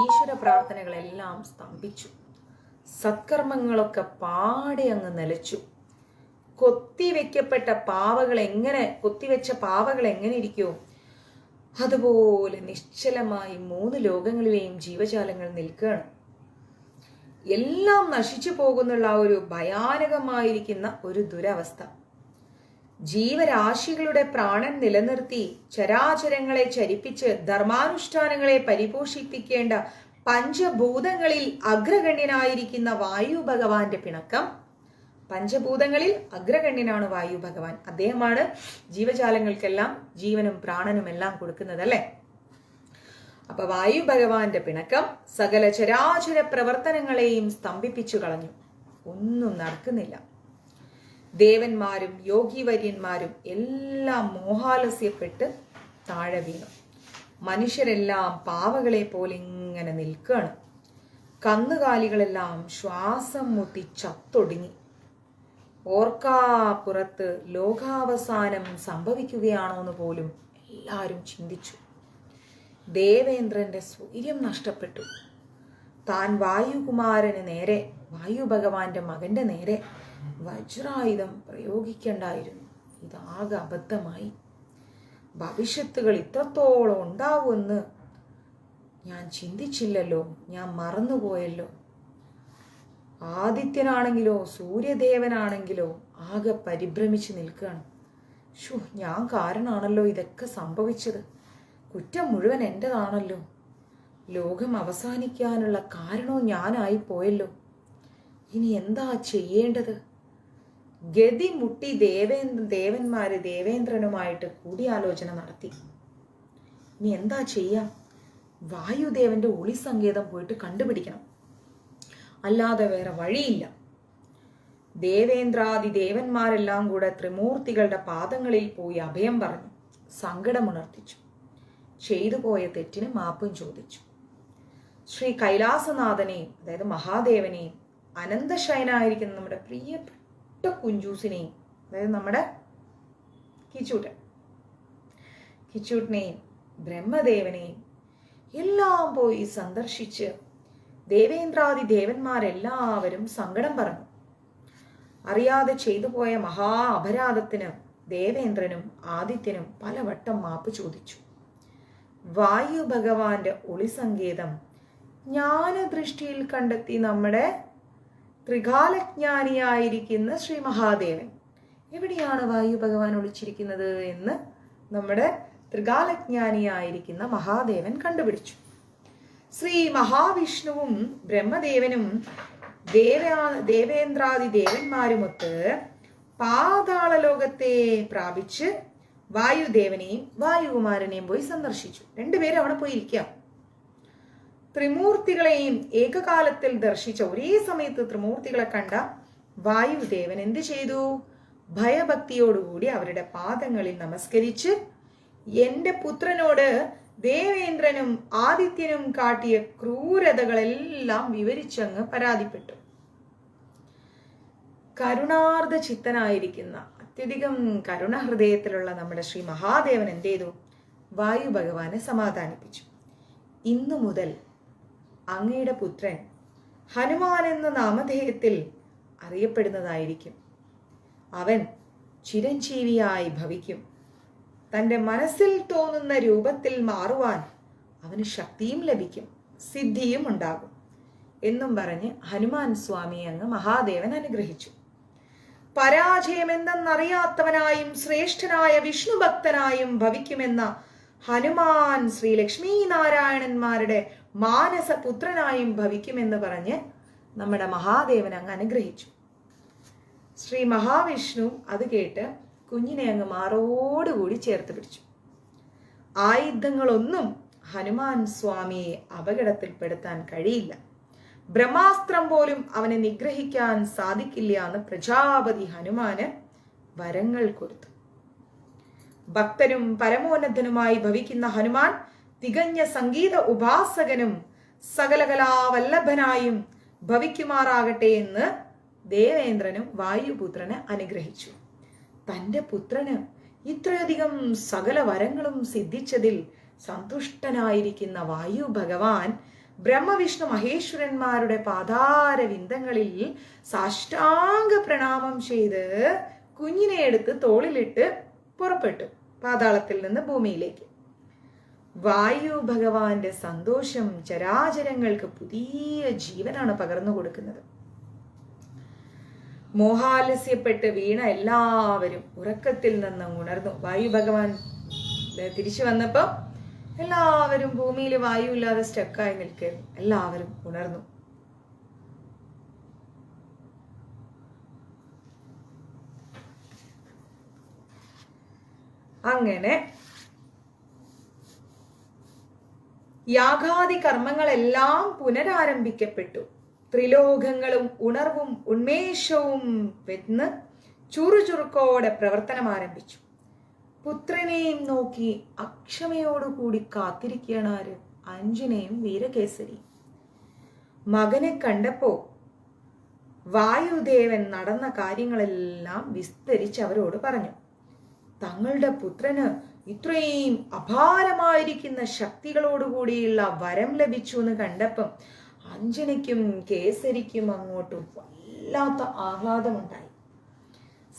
ഈശ്വര പ്രാർത്ഥനകളെല്ലാം സ്തംഭിച്ചു. സത്കർമ്മങ്ങളൊക്കെ പാടെ അങ്ങ് നിലച്ചു. കൊത്തിവെച്ച പാവകൾ എങ്ങനെ ഇരിക്കുമോ അതുപോലെ നിശ്ചലമായി 3 ലോകങ്ങളിലെയും ജീവജാലങ്ങൾ നിൽക്കുകയാണ്. എല്ലാം നശിച്ചു പോകുന്നുള്ള ഒരു ഭയാനകമായിരിക്കുന്ന ഒരു ദുരവസ്ഥ. ജീവരാശികളുടെ പ്രാണൻ നിലനിർത്തി ചരാചരങ്ങളെ ചരിപ്പിച്ച് ധർമാനുഷ്ഠാനങ്ങളെ പരിപോഷിപ്പിക്കേണ്ട പഞ്ചഭൂതങ്ങളിൽ അഗ്രഗണ്യനായിരിക്കുന്ന വായു ഭഗവാന്റെ പിണക്കം. പഞ്ചഭൂതങ്ങളിൽ അഗ്രഗണ്യനാണ് വായു ഭഗവാൻ. അദ്ദേഹമാണ് ജീവജാലങ്ങൾക്കെല്ലാം ജീവനും പ്രാണനും എല്ലാം കൊടുക്കുന്നത്, അല്ലെ? അപ്പൊ വായു ഭഗവാന്റെ പിണക്കം സകല ചരാചര പ്രവർത്തനങ്ങളെയും സ്തംഭിപ്പിച്ചു കളഞ്ഞു. ഒന്നും നടക്കുന്നില്ല. ദേവന്മാരും യോഗിവര്യന്മാരും എല്ലാം മോഹാലസ്യപ്പെട്ട് താഴെ വീണു. മനുഷ്യരെല്ലാം പാവകളെ പോലെ ഇങ്ങനെ നിൽക്കുകയാണ്. കന്നുകാലികളെല്ലാം ശ്വാസം മുട്ടി ചത്തൊടുങ്ങി. ഓർക്കാപ്പുറത്ത് ലോകാവസാനം സംഭവിക്കുകയാണോ എന്ന് പോലും എല്ലാവരും ചിന്തിച്ചു. ദേവേന്ദ്രന്റെ സ്വൈര്യം നഷ്ടപ്പെട്ടു. താൻ വായുകുമാരന് നേരെ, വായു ഭഗവാന്റെ മകന്റെ നേരെ വജ്രായുധം പ്രയോഗിക്കണ്ടായിരുന്നു. ഇതാകെ അബദ്ധമായി. ഭവിഷ്യത്തുകൾ ഇത്രത്തോളം ഉണ്ടാവുമെന്ന് ഞാൻ ചിന്തിച്ചില്ലല്ലോ, ഞാൻ മറന്നുപോയല്ലോ. ആദിത്യനാണെങ്കിലോ സൂര്യദേവനാണെങ്കിലോ ആകെ പരിഭ്രമിച്ച് നിൽക്കുകയാണ്. ഞാൻ കാരണമാണല്ലോ ഇതൊക്കെ സംഭവിച്ചത്. കുറ്റം മുഴുവൻ എൻ്റെതാണല്ലോ. ലോകം അവസാനിക്കാനുള്ള കാരണവും ഞാനായി പോയല്ലോ. ഇനി എന്താ ചെയ്യേണ്ടത്? ഗതി മുട്ടി ദേവന്മാര് ദേവേന്ദ്രനുമായിട്ട് കൂടിയാലോചന നടത്തി. ഇനി എന്താ ചെയ്യാം? വായുദേവന്റെ ഒളിസങ്കേതം പോയിട്ട് കണ്ടുപിടിക്കണം, അല്ലാതെ വേറെ വഴിയില്ല. ദേവേന്ദ്രാദി ദേവന്മാരെല്ലാം കൂടെ ത്രിമൂർത്തികളുടെ പാദങ്ങളിൽ പോയി അഭയം പറഞ്ഞു, സങ്കടമുണർത്തിച്ചു. ചെയ്തു പോയ തെറ്റിന് മാപ്പും ചോദിച്ചു. ശ്രീ കൈലാസനാഥനെയും, അതായത് മഹാദേവനെയും, അനന്തശയനായിരിക്കുന്ന നമ്മുടെ പ്രിയപ്പെട്ട കുഞ്ചൂസിനെയും, അതായത് നമ്മുടെ കിച്ചൂട്ടിനെയും ബ്രഹ്മദേവനെയും എല്ലാം പോയി സന്ദർശിച്ച് ദേവേന്ദ്രാദി ദേവന്മാരെല്ലാവരും സങ്കടം പറഞ്ഞു. അറിയാതെ ചെയ്തു പോയ മഹാ അപരാധത്തിന് ദേവേന്ദ്രനും ആദിത്യനും പലവട്ടം മാപ്പ് ചോദിച്ചു. വായു ഭഗവാന്റെ ഒളിസങ്കേതം ജ്ഞാനദൃഷ്ടിയിൽ കണ്ടെത്തി നമ്മുടെ ത്രികാലജ്ഞാനിയായിരിക്കുന്ന ശ്രീ മഹാദേവൻ. എവിടെയാണ് വായു ഭഗവാൻ ഒളിച്ചിരിക്കുന്നത് എന്ന് നമ്മുടെ ത്രികാലജ്ഞാനിയായിരിക്കുന്ന മഹാദേവൻ കണ്ടുപിടിച്ചു. ശ്രീ മഹാവിഷ്ണുവും ബ്രഹ്മദേവനും ദേവേന്ദ്രാദി ദേവന്മാരുമൊത്ത് പാതാള ലോകത്തെ പ്രാപിച്ച് വായുദേവനെയും വായുകുമാരനെയും പോയി സന്ദർശിച്ചു. രണ്ടുപേരും അവിടെ പോയി ഇരിക്കാം. ത്രിമൂർത്തികളെയും ഏകകാലത്തിൽ ദർശിച്ച, ഒരേ സമയത്ത് ത്രിമൂർത്തികളെ കണ്ട വായുദേവൻ എന്ത് ചെയ്തു? ഭയഭക്തിയോടുകൂടി അവരുടെ പാദങ്ങളിൽ നമസ്കരിച്ച് എന്റെ പുത്രനോട് ദേവേന്ദ്രനും ആദിത്യനും കാട്ടിയ ക്രൂരതകളെല്ലാം വിവരിച്ചങ്ങ് പരാതിപ്പെട്ടു. കരുണാർദ്ദ ചിത്തനായിരിക്കുന്ന, അത്യധികം കരുണഹൃദയത്തിലുള്ള നമ്മുടെ ശ്രീ മഹാദേവൻ എന്ത് ചെയ്തു? വായു ഭഗവാനെ സമാധാനിപ്പിച്ചു. ഇന്നു മുതൽ അങ്ങയുടെ പുത്രൻ ഹനുമാൻ എന്ന നാമധേയത്തിൽ അറിയപ്പെടുന്നതായിരിക്കും. അവൻ ചിരഞ്ജീവിയായി ഭവിക്കും. തൻ്റെ മനസ്സിൽ തോന്നുന്ന രൂപത്തിൽ മാറുവാൻ അവന് ശക്തിയും ലഭിക്കും, സിദ്ധിയും ഉണ്ടാകും എന്നും പറഞ്ഞ് ഹനുമാൻ സ്വാമിയെ അങ്ങ് മഹാദേവൻ അനുഗ്രഹിച്ചു. പരാജയം എന്തെന്നറിയാത്തവനായും ശ്രേഷ്ഠനായ വിഷ്ണു ഭക്തനായും ഭവിക്കുമെന്ന ഹനുമാൻ ശ്രീ ലക്ഷ്മീ നാരായണന്മാരുടെ മാനസപുത്രനായും ഭവിക്കുമെന്ന് പറഞ്ഞ് നമ്മുടെ മഹാദേവൻ അങ്ങ് അനുഗ്രഹിച്ചു. ശ്രീ മഹാവിഷ്ണു അത് കേട്ട് കുഞ്ഞിനെ അങ്ങ് മാറോടുകൂടി ചേർത്ത് പിടിച്ചു. ആയുധങ്ങളൊന്നും ഹനുമാൻ സ്വാമിയെ അപകടത്തിൽപ്പെടുത്താൻ കഴിയില്ല. ബ്രഹ്മാസ്ത്രം പോലും അവനെ നിഗ്രഹിക്കാൻ സാധിക്കില്ല എന്ന് പ്രജാപതി ഹനുമാന് വരങ്ങൾ കൊടുത്തു. ഭക്തനും പരമോന്നതനുമായി ഭവിക്കുന്ന ഹനുമാൻ തികഞ്ഞ സംഗീത ഉപാസകനും സകലകലാവല്ലഭനായും ഭവിക്കുമാറാകട്ടെ എന്ന് ദേവേന്ദ്രനും വായുപുത്രനെ അനുഗ്രഹിച്ചു. തൻ്റെ പുത്രന് ഇത്രയധികം സകല വരങ്ങളും സിദ്ധിച്ചതിൽ സന്തുഷ്ടനായിരിക്കുന്ന വായു ഭഗവാൻ ബ്രഹ്മവിഷ്ണു മഹേശ്വരന്മാരുടെ പാതാരവിന്ദങ്ങളിൽ സാഷ്ടാംഗ പ്രണാമം ചെയ്ത് കുഞ്ഞിനെ എടുത്ത് തോളിലിട്ട് പുറപ്പെട്ടു പാതാളത്തിൽ നിന്ന് ഭൂമിയിലേക്ക്. വായു ഭഗവാന്റെ സന്തോഷം ചരാചരങ്ങൾക്ക് പുതിയ ജീവനാണ് പകർന്നു കൊടുക്കുന്നത്. മോഹാലസ്യപ്പെട്ട് വീണ എല്ലാവരും ഉറക്കത്തിൽ നിന്ന് ഉണർന്നു. വായു ഭഗവാൻ തിരിച്ചു വന്നപ്പോൾ എല്ലാവരും ഭൂമിയിൽ വായു ഇല്ലാതെ സ്റ്റക്കായി നിൽക്കുന്നു. എല്ലാവരും ഉണർന്നു. അങ്ങനെ യാഗാദി കർമ്മങ്ങളെല്ലാം പുനരാരംഭിക്കപ്പെട്ടു. ത്രിലോകങ്ങളും ഉണർവും ഉന്മേഷവും വെന്ന് ചുറുചുറുക്കോടെ പ്രവർത്തനം ആരംഭിച്ചു. പുത്രനെയും നോക്കി അക്ഷമയോടുകൂടി കാത്തിരിക്കുകയാണ് ആര്? അഞ്ജനയും വീരകേസരിയും. മകനെ കണ്ടപ്പോ വായുദേവൻ നടന്ന കാര്യങ്ങളെല്ലാം വിസ്തരിച്ച് അവരോട് പറഞ്ഞു. തങ്ങളുടെ പുത്രന് ഇത്രയും അപാരമായിരിക്കുന്ന ശക്തികളോടുകൂടിയുള്ള വരം ലഭിച്ചു എന്ന് കണ്ടപ്പം അഞ്ജനയ്ക്കും കേസരിക്കും അങ്ങോട്ട് വല്ലാത്ത ആഹ്ലാദമുണ്ടായി.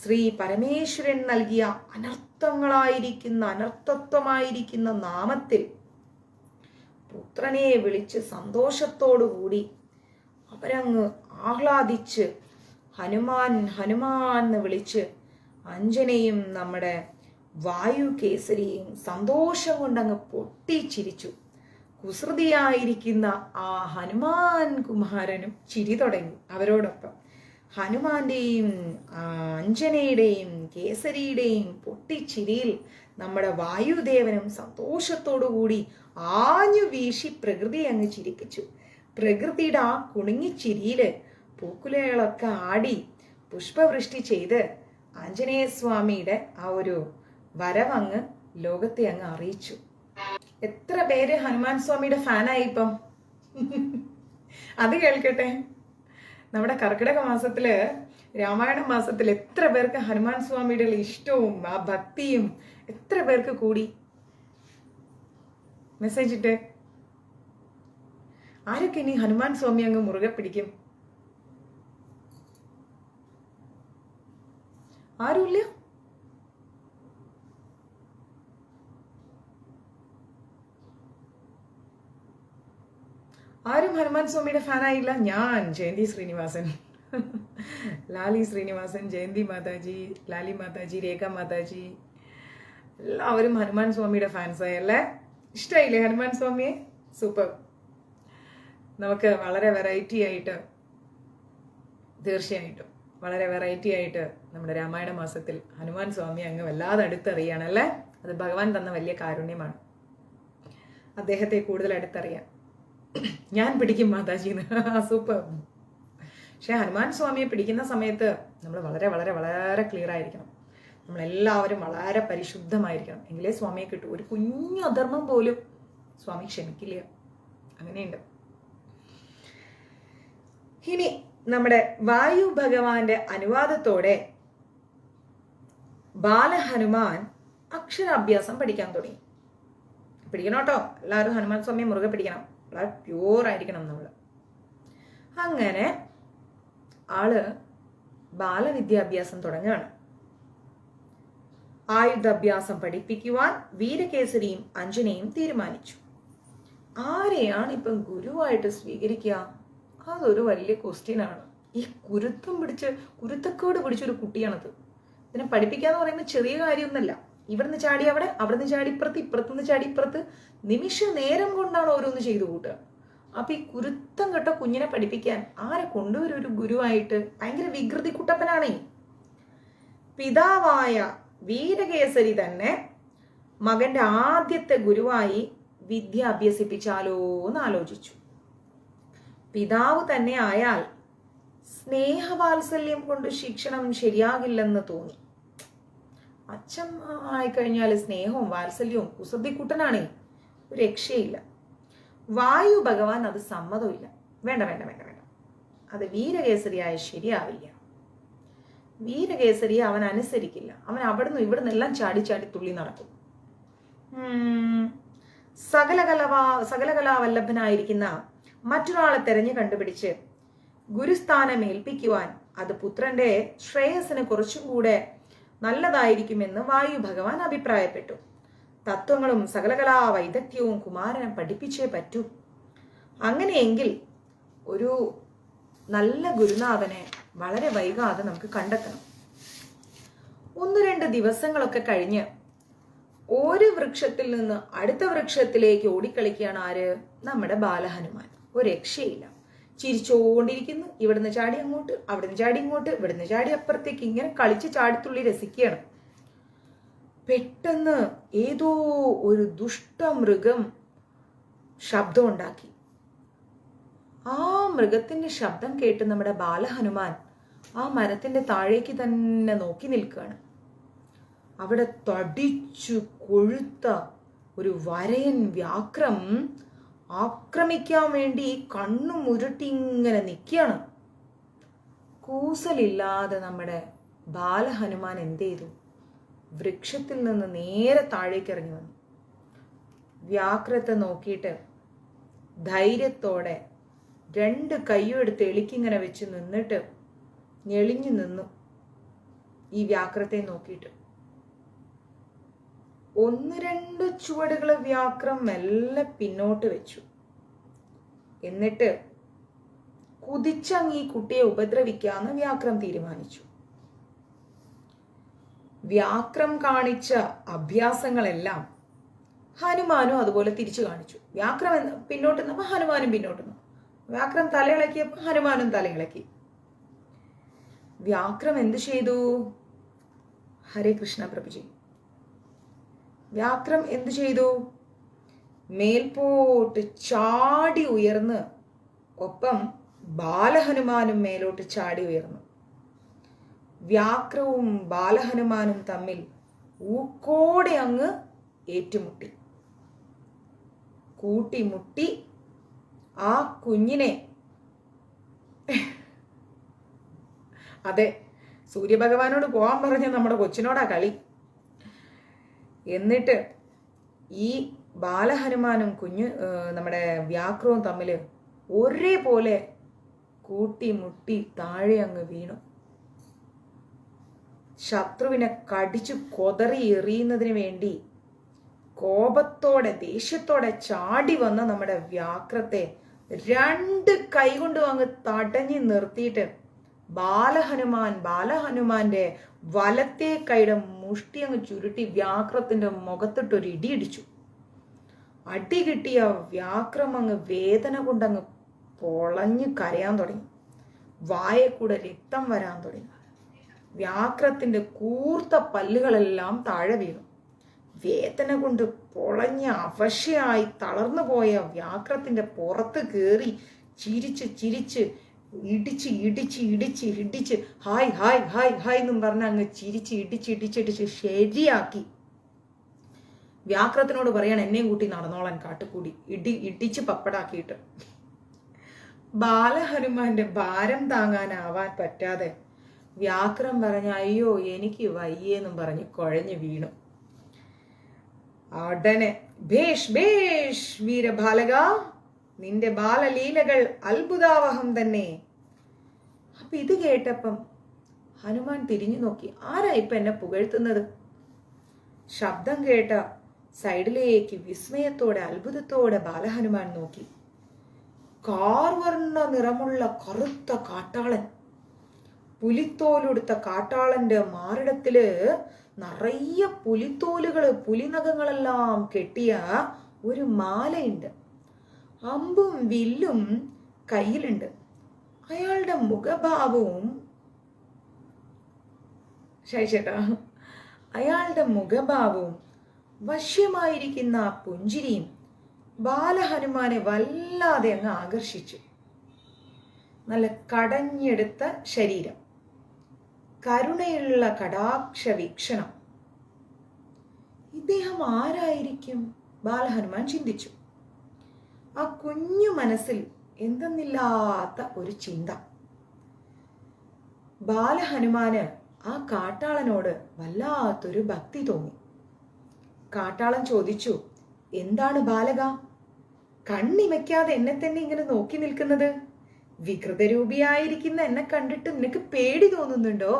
ശ്രീ പരമേശ്വരൻ നൽകിയ അനർത്ഥത്വമായിരിക്കുന്ന നാമത്തിൽ പുത്രനെ വിളിച്ച് സന്തോഷത്തോടുകൂടി അവരങ്ങ് ആഹ്ലാദിച്ച് ഹനുമാൻ ഹനുമാൻ എന്ന് വിളിച്ച് അഞ്ജനയും നമ്മുടെ വായു കേസരിയും സന്തോഷം കൊണ്ടങ്ങ് പൊട്ടിച്ചിരിച്ചു. കുസൃതിയായിരിക്കുന്ന ആ ഹനുമാൻ കുമാരനും ചിരി തുടങ്ങി അവരോടൊപ്പം. ഹനുമാന്റെയും അഞ്ജനയുടെയും കേസരിയുടെയും പൊട്ടിച്ചിരിയിൽ നമ്മുടെ വായുദേവനും സന്തോഷത്തോടുകൂടി ആഞ്ഞു വീശി പ്രകൃതി അങ്ങ് ചിരിപ്പിച്ചു. പ്രകൃതിയുടെ ആ കുണുങ്ങിച്ചിരിയില് പൂക്കുലകളൊക്കെ ആടി പുഷ്പവൃഷ്ടി ചെയ്ത് ആഞ്ജനേയ സ്വാമിയുടെ ആ ഒരു വരവങ്ങ് ലോകത്തെ അങ്ങ് അറിയിച്ചു. എത്ര പേര് ഹനുമാൻ സ്വാമിയുടെ ഫാനായി ഇപ്പം? അത് കേൾക്കട്ടെ. നമ്മുടെ കർക്കിടക മാസത്തില്, രാമായണ മാസത്തിൽ എത്ര പേർക്ക് ഹനുമാൻ സ്വാമിയുടെ ഇഷ്ടവും ആ ഭക്തിയും എത്ര പേർക്ക് കൂടി? മെസ്സേജ് ഇട്ട്. ആരൊക്കെ ഇനി ഹനുമാൻ സ്വാമി അങ്ങ് മുറുകെ പിടിക്കും? ആരുമില്ല. ആരും ഹനുമാൻ സ്വാമിയുടെ ഫാനായില്ല. ഞാൻ ജയന്തി ശ്രീനിവാസൻ, ലാലി ശ്രീനിവാസൻ, ജയന്തി മാതാജി, ലാലി മാതാജി, രേഖ മാതാജി, എല്ലാവരും ഹനുമാൻ സ്വാമിയുടെ ഫാൻസായി അല്ലേ? ഇഷ്ടമായില്ലേ ഹനുമാൻ സ്വാമിയെ? സൂപ്പർ. നമുക്ക് വളരെ വെറൈറ്റി ആയിട്ട്, തീർച്ചയായിട്ടും വളരെ വെറൈറ്റി ആയിട്ട് നമ്മുടെ രാമായണ മാസത്തിൽ ഹനുമാൻ സ്വാമി അങ്ങ് വല്ലാതെ അടുത്തറിയാണല്ലേ. അത് ഭഗവാൻ തന്ന വലിയ കാരുണ്യമാണ്, അദ്ദേഹത്തെ കൂടുതൽ അടുത്തറിയാൻ. ഞാൻ പിടിക്കും മാതാജിന്ന്. സൂപ്പർ. പക്ഷെ ഹനുമാൻ സ്വാമിയെ പിടിക്കുന്ന സമയത്ത് നമ്മൾ വളരെ വളരെ വളരെ ക്ലിയർ ആയിരിക്കണം. നമ്മളെല്ലാവരും വളരെ പരിശുദ്ധമായിരിക്കണം, എങ്കിലേ സ്വാമിയെ കിട്ടൂ. ഒരു കുഞ്ഞു അധർമ്മം പോലും സ്വാമി ക്ഷമിക്കില്ല. അങ്ങനെയുണ്ട്. ഇനി നമ്മുടെ വായു ഭഗവാന്റെ അനുവാദത്തോടെ ബാലഹനുമാൻ അക്ഷരാഭ്യാസം പഠിക്കാൻ തുടങ്ങി. പിടിക്കണം കേട്ടോ, എല്ലാവരും ഹനുമാൻ സ്വാമിയെ മുറുകെ പിടിക്കണം. വളരെ പ്യൂർ ആയിരിക്കണം നമ്മൾ. അങ്ങനെ ആള് ബാലവിദ്യാഭ്യാസം തുടങ്ങുകയാണ്. ആയുധാഭ്യാസം പഠിപ്പിക്കുവാൻ വീരകേസരിയും അഞ്ജനയും തീരുമാനിച്ചു. ആരെയാണ് ഇപ്പം ഗുരുവായിട്ട് സ്വീകരിക്കുക? അതൊരു വലിയ ക്വസ്റ്റ്യനാണ്. ഈ കുരുത്തക്കേട് പിടിച്ചൊരു കുട്ടിയാണത്. ഇതിനെ പഠിപ്പിക്കാന്ന് പറയുന്നത് ചെറിയ കാര്യമൊന്നുമല്ല. ഇവിടുന്ന് ചാടി അവിടെ, അവിടുന്ന് ചാടി ഇപ്പുറത്ത്, ഇപ്പുറത്തുനിന്ന് ചാടി ഇപ്പുറത്ത്, നിമിഷ നേരം കൊണ്ടാണ് ഓരോന്ന് ചെയ്തു കൂട്ടുക. അപ്പൊ ഈ കുരുത്തം കെട്ട കുഞ്ഞിനെ പഠിപ്പിക്കാൻ ആരെ കൊണ്ടുവരും ഒരു ഗുരുവായിട്ട്? ഭയങ്കര വികൃതി കുട്ടപ്പനാണേ. പിതാവായ വീരകേസരി തന്നെ മകന്റെ ആദ്യത്തെ ഗുരുവായി വിദ്യ അഭ്യസിപ്പിച്ചാലോ എന്ന് ആലോചിച്ചു. പിതാവ് തന്നെ ആയാൽ സ്നേഹവാത്സല്യം കൊണ്ട് ശിക്ഷണം ശരിയാകില്ലെന്ന് തോന്നി. അച്ഛൻ ആയിക്കഴിഞ്ഞാൽ സ്നേഹവും വാത്സല്യവും കുസൃതിക്കുട്ടനാണേ, ഒരു രക്ഷയില്ല. വായു ഭഗവാൻ അത് സമ്മതമില്ല. വേണ്ട വേണ്ട വേണ്ട വേണ്ട, അത് വീരകേസരിയായ ശരിയാവില്ല. വീരകേസരിയെ അവൻ അനുസരിക്കില്ല. അവൻ അവിടുന്ന് ഇവിടുന്ന് എല്ലാം ചാടി ചാടി തുള്ളി നടക്കും. സകലകലാവല്ലഭനായിരിക്കുന്ന മറ്റൊരാളെ തെരഞ്ഞു കണ്ടുപിടിച്ച് ഗുരുസ്ഥാനം ഏൽപ്പിക്കുവാൻ അത് പുത്രന്റെ ശ്രേയസ്സിന് കുറച്ചും കൂടെ നല്ലതായിരിക്കുമെന്ന് വായു ഭഗവാൻ അഭിപ്രായപ്പെട്ടു. തത്വങ്ങളും സകലകലാ വൈദഗ്ധ്യവും കുമാരനെ പഠിപ്പിച്ചേ പറ്റൂ. അങ്ങനെയെങ്കിൽ ഒരു നല്ല ഗുരുനാഥനെ വളരെ വൈകാതെ നമുക്ക് കണ്ടെത്തണം. 1-2 ദിവസങ്ങളൊക്കെ കഴിഞ്ഞ് ഒരു വൃക്ഷത്തിൽ നിന്ന് അടുത്ത വൃക്ഷത്തിലേക്ക് ഓടിക്കളിക്കുകയാണ് ആര്? നമ്മുടെ ബാലഹനുമാൻ. ഒരു രക്ഷയില്ല. ചിരിച്ചോണ്ടിരിക്കുന്നു. ഇവിടുന്ന് ചാടി അങ്ങോട്ട്, അവിടുന്ന് ചാടി ഇങ്ങോട്ട്, ഇവിടുന്ന് ചാടി അപ്പുറത്തേക്ക്, ഇങ്ങനെ കളിച്ച് ചാടിത്തുള്ളി രസിക്കുകയാണ്. പെട്ടെന്ന് ഏതോ ഒരു ദുഷ്ടമൃഗം ശബ്ദം ഉണ്ടാക്കി. ആ മൃഗത്തിന്റെ ശബ്ദം കേട്ട് നമ്മുടെ ബാലഹനുമാൻ ആ മരത്തിന്റെ താഴേക്ക് തന്നെ നോക്കി നിൽക്കുകയാണ്. അവിടെ തടിച്ചു കൊഴുത്ത ഒരു വരയൻ വ്യാക്രം ആക്രമിക്കാൻ വേണ്ടി കണ്ണു മുരുട്ടി ഇങ്ങനെ നിൽക്കുകയാണ്. കൂസലില്ലാതെ നമ്മുടെ ബാലഹനുമാൻ എന്ത് ചെയ്തു? വൃക്ഷത്തിൽ നിന്ന് നേരെ താഴേക്ക് ഇറങ്ങി വന്നു. വ്യാക്രത്തെ നോക്കിയിട്ട് ധൈര്യത്തോടെ 2 കൈയും എടുത്ത് എളിക്കിങ്ങനെ വെച്ച് നിന്നിട്ട് ഞെളിഞ്ഞു നിന്നു. ഈ വ്യാക്രത്തെ നോക്കിയിട്ട് 1-2 ചുവടുകൾ വ്യാക്രം മെല്ലെ പിന്നോട്ട് വെച്ചു. എന്നിട്ട് കുതിച്ചങ്ങ് ഈ കുട്ടിയെ ഉപദ്രവിക്കാന്ന് വ്യാക്രം തീരുമാനിച്ചു. വ്യാക്രം കാണിച്ച അഭ്യാസങ്ങളെല്ലാം ഹനുമാനും അതുപോലെ തിരിച്ചു കാണിച്ചു. വ്യാക്രം പിന്നോട്ട് നിന്നപ്പോൾ ഹനുമാനും പിന്നോട്ട് നിന്നു. വ്യാക്രം തലയിളക്കിയപ്പോൾ ഹനുമാനും തലയിളക്കി. വ്യാക്രം എന്ത് ചെയ്തു? ഹരേ കൃഷ്ണ പ്രഭുജി. വ്യാക്രം എന്തു ചെയ്തു? മേൽപോട്ട് ചാടി ഉയർന്ന്, ഒപ്പം ബാലഹനുമാനും മേലോട്ട് ചാടി ഉയർന്നു. വ്യാക്രവും ബാലഹനുമാനും തമ്മിൽ ഊക്കോടെ അങ്ങ് ഏറ്റുമുട്ടി. കൂട്ടിമുട്ടി ആ കുഞ്ഞിനെ, അതെ, സൂര്യഭഗവാനോട് പോകാൻ പറഞ്ഞ നമ്മുടെ കൊച്ചിനോടാ കളി. എന്നിട്ട് ഈ ബാലഹനുമാനും നമ്മുടെ വ്യാക്രവും തമ്മിൽ ഒരേപോലെ കൂട്ടിമുട്ടി താഴെ അങ്ങ് വീണു. ശത്രുവിനെ കടിച്ചു കൊതറി എറിയുന്നതിന് വേണ്ടി കോപത്തോടെ ദേഷ്യത്തോടെ ചാടി വന്ന നമ്മുടെ വ്യാക്രത്തെ 2 കൈകൊണ്ടും അങ്ങ് തടഞ്ഞു നിർത്തിയിട്ട് ബാലഹനുമാന്റെ വലത്തെ കൈയുടെ മുഷ്ടി അങ്ങ് ചുരുട്ടി വ്യാക്രത്തിന്റെ മുഖത്തിട്ടൊരു ഇടിയിടിച്ചു. അടി കിട്ടിയ വ്യാക്രം അങ്ങ് വേദന കൊണ്ടങ്ങ് പൊളഞ്ഞു കരയാൻ തുടങ്ങി. വായെ കൂടെ രക്തം വരാൻ തുടങ്ങി. വ്യാക്രത്തിന്റെ കൂർത്ത പല്ലുകളെല്ലാം താഴെ വീണു. വേദന കൊണ്ട് പൊളഞ്ഞ അവശയായി തളർന്നു പോയ വ്യാക്രത്തിന്റെ പുറത്ത് കയറി ചിരിച്ച് ഇടിച്ച് ഹായ് ഹായ് ഹായ് ഹായ് എന്നും പറഞ്ഞ് അങ്ങ് ഇടിച്ച് ശരിയാക്കി. വ്യാക്രത്തിനോട് പറയണം എന്നെയും കൂട്ടി നടന്നോളാൻ കാട്ടുകൂടി ഇടിച്ച് പപ്പടാക്കിയിട്ട്. ബാലഹനുമാന്റെ ഭാരം താങ്ങാനാവാൻ പറ്റാതെ വ്യാക്രം പറഞ്ഞ അയ്യോ എനിക്ക് വയ്യെന്നും പറഞ്ഞ് കുഴഞ്ഞു വീണു. ഉടനെ ഭേഷ് ഭേഷ് വീരബാലക, നിന്റെ ബാലലീലകൾ അത്ഭുതാവഹം തന്നെ. അപ്പൊ ഇത് കേട്ടപ്പം ഹനുമാൻ തിരിഞ്ഞു നോക്കി. ആരാ ഇപ്പൊ എന്നെ പുകഴ്ത്തുന്നത്? ശബ്ദം കേട്ട സൈഡിലേക്ക് വിസ്മയത്തോടെ അത്ഭുതത്തോടെ ബാലഹനുമാൻ നോക്കി. കാർവർണ്ണ നിറമുള്ള കറുത്ത കാട്ടാളൻ, പുലിത്തോലുടുത്ത കാട്ടാളന്റെ മാറിടത്തില് നിറയെ പുലിത്തോലുകള് പുലിനഖങ്ങളെല്ലാം കെട്ടിയ ഒരു മാലയുണ്ട്. അമ്പും വില്ലും കയ്യിലുണ്ട്. അയാളുടെ മുഖഭാവവും വശ്യമായിരിക്കുന്ന ആ പുഞ്ചിരിയും ബാലഹനുമാനെ വല്ലാതെ അങ്ങ് ആകർഷിച്ചു. നല്ല കടഞ്ഞെടുത്ത ശരീരം, കരുണയുള്ള കടാക്ഷ വീക്ഷണം. ഇദ്ദേഹം ആരായിരിക്കും? ബാലഹനുമാൻ ചിന്തിച്ചു. ആ കുഞ്ഞു മനസ്സിൽ എന്തെന്നില്ലാത്ത ഒരു ചിന്ത. ബാലഹനുമാന് ആ കാട്ടാളനോട് വല്ലാത്തൊരു ഭക്തി തോന്നി. കാട്ടാളൻ ചോദിച്ചു, എന്താണ് ബാലക, കണ്ണിമയ്ക്കാതെ എന്നെ തന്നെ ഇങ്ങനെ നോക്കി നിൽക്കുന്നത്? വികൃതരൂപിയായിരിക്കുന്ന എന്നെ കണ്ടിട്ട് നിനക്ക് പേടി തോന്നുന്നുണ്ടോ?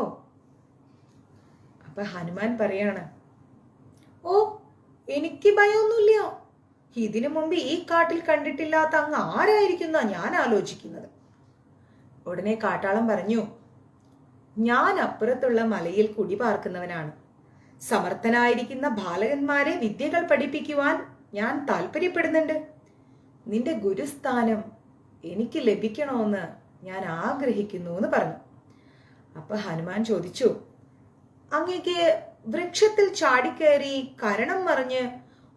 അപ്പൊ ഹനുമാൻ പറയാണ്, ഓ എനിക്ക് ഭയമൊന്നുമില്ല. ഇതിനു മുമ്പ് ഈ കാട്ടിൽ കണ്ടിട്ടില്ലാത്ത അങ്ങ് ആരായിരിക്കുന്ന ഞാൻ ആലോചിക്കുന്നത്. ഉടനെ കാട്ടാളൻ പറഞ്ഞു, ഞാൻ അപ്പുറത്തുള്ള മലയിൽ കുടി പാർക്കുന്നവനാണ്. സമർത്ഥനായിരിക്കുന്ന ബാലകന്മാരെ വിദ്യകൾ പഠിപ്പിക്കുവാൻ ഞാൻ താല്പര്യപ്പെടുന്നുണ്ട്. നിന്റെ ഗുരുസ്ഥാനം എനിക്ക് ലഭിക്കണമെന്ന് ഞാൻ ആഗ്രഹിക്കുന്നു എന്ന് പറഞ്ഞു. അപ്പൊ ഹനുമാൻ ചോദിച്ചു, അങ്ങേക്ക് വൃക്ഷത്തിൽ ചാടിക്കയറി കരണം മറിഞ്ഞ്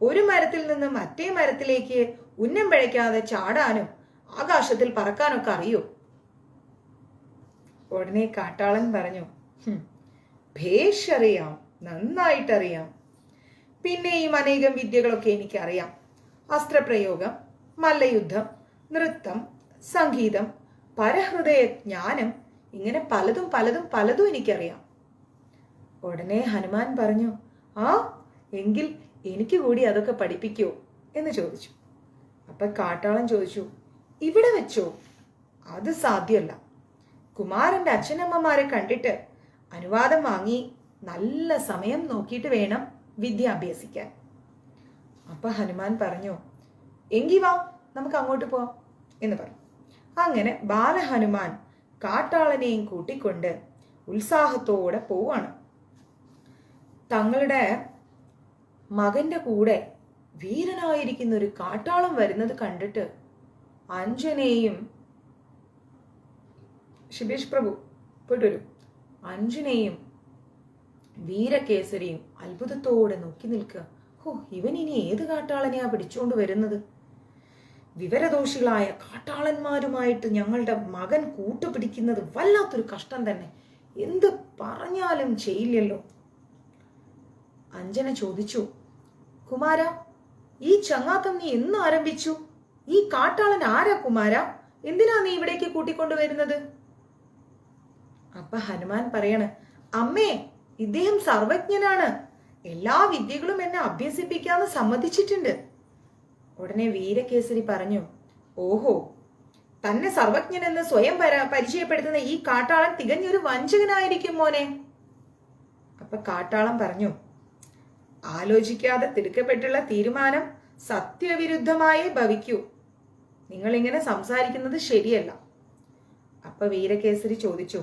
ഒരു മരത്തിൽ നിന്ന് മറ്റേ മരത്തിലേക്ക് ഉന്നം പിഴയ്ക്കാതെ ചാടാനും ആകാശത്തിൽ പറക്കാനൊക്കെ അറിയോ? ഉടനെ കാട്ടാളൻ പറഞ്ഞു, ഭേഷ് അറിയാം, നന്നായിട്ടറിയാം. പിന്നെയും അനേകം വിദ്യകളൊക്കെ എനിക്കറിയാം. അസ്ത്രപ്രയോഗം, മല്ലയുദ്ധം, നൃത്തം, സംഗീതം, പരഹൃദയ ജ്ഞാനം, ഇങ്ങനെ പലതും പലതും പലതും എനിക്കറിയാം. ഉടനെ ഹനുമാൻ പറഞ്ഞു, ആ എങ്കിൽ എനിക്ക് കൂടി അതൊക്കെ പഠിപ്പിക്കോ എന്ന് ചോദിച്ചു. അപ്പൊ കാട്ടാളൻ ചോദിച്ചു, ഇവിടെ വെച്ചോ? അത് സാധ്യമല്ല. കുമാരന്റെ അച്ഛനമ്മമാരെ കണ്ടിട്ട് അനുവാദം വാങ്ങി നല്ല സമയം നോക്കിയിട്ട് വേണം വിദ്യ അഭ്യസിക്കാൻ. അപ്പൊ ഹനുമാൻ പറഞ്ഞു, എങ്കി വാ നമുക്ക് അങ്ങോട്ട് പോവാം എന്ന് പറഞ്ഞു. അങ്ങനെ ബാലഹനുമാൻ കാട്ടാളനെയും കൂട്ടിക്കൊണ്ട് ഉത്സാഹത്തോടെ പോവാണ്. തങ്ങളുടെ മകന്റെ കൂടെ വീരനായിരിക്കുന്ന ഒരു കാട്ടാളം വരുന്നത് കണ്ടിട്ട് അഞ്ജനയും, ശിബേഷ് പ്രഭു പോയിട്ട് വരും, അഞ്ജനയും വീരകേസരിയും അത്ഭുതത്തോടെ നോക്കി നിൽക്കുക. ഓ, ഇവൻ ഇനി ഏത് കാട്ടാളനെയാ പിടിച്ചുകൊണ്ട് വരുന്നത്? വിവരദോഷികളായ കാട്ടാളന്മാരുമായിട്ട് ഞങ്ങളുടെ മകൻ കൂട്ടുപിടിക്കുന്നത് വല്ലാത്തൊരു കഷ്ടം തന്നെ. എന്ത് പറഞ്ഞാലും ചെയ്യില്ലല്ലോ. അഞ്ജന ചോദിച്ചു, കുമാര, ഈ ചങ്ങാത്തം നീ എന്ന് ആരംഭിച്ചു? ഈ കാട്ടാളൻ ആരാ കുമാര? എന്തിനാ നീ ഇവിടേക്ക് കൂട്ടിക്കൊണ്ടുവരുന്നത്? അപ്പൊ ഹനുമാൻ പറയണ്, അമ്മേ, ഇദ്ദേഹം സർവജ്ഞനാണ്, എല്ലാ വിദ്യകളും എന്നെ അഭ്യസിപ്പിക്കാന്ന് സമ്മതിച്ചിട്ടുണ്ട്. ഉടനെ വീരകേസരി പറഞ്ഞു, ഓഹോ, തന്നെ സർവജ്ഞനെന്ന് സ്വയം പരിചയപ്പെടുത്തുന്ന ഈ കാട്ടാളൻ തികഞ്ഞൊരു വഞ്ചകനായിരിക്കും മോനെ. അപ്പൊ കാട്ടാളൻ പറഞ്ഞു, ആലോചിക്കാതെ തിടുക്കപ്പെട്ടുള്ള തീരുമാനം സത്യവിരുദ്ധമായേ ഭവിക്കൂ. നിങ്ങൾ ഇങ്ങനെ സംസാരിക്കുന്നത് ശരിയല്ല. അപ്പൊ വീരകേസരി ചോദിച്ചു,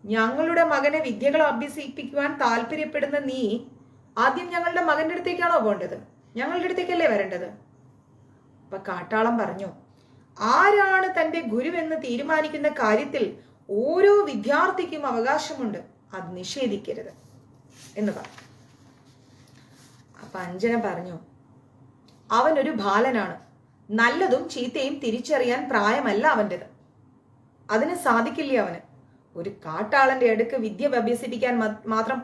ഞങ്ങളുടെ മകനെ വിദ്യകൾ അഭ്യസിപ്പിക്കുവാൻ താല്പര്യപ്പെടുന്ന നീ ആദ്യം ഞങ്ങളുടെ മകന്റെ അടുത്തേക്കാണോ പോകേണ്ടത്? ഞങ്ങളുടെ അടുത്തേക്കല്ലേ വരേണ്ടത്? അപ്പൊ കാട്ടാളൻ പറഞ്ഞു, ആരാണ് തന്റെ ഗുരുവെന്ന് തീരുമാനിക്കുന്ന കാര്യത്തിൽ ഓരോ വിദ്യാർത്ഥിക്കും അവകാശമുണ്ട്, അത് നിഷേധിക്കരുത് എന്ന് പറഞ്ഞു. അപ്പൊ അഞ്ജന പറഞ്ഞു, അവനൊരു ബാലനാണ്, നല്ലതും ചീത്തയും തിരിച്ചറിയാൻ പ്രായമല്ല അവൻ്റെത്. അതിന് സാധിക്കില്ല അവന്. ഒരു കാട്ടാളന്റെ അടുക്ക് വിദ്യ അഭ്യസിപ്പിക്കാൻ മാത്രം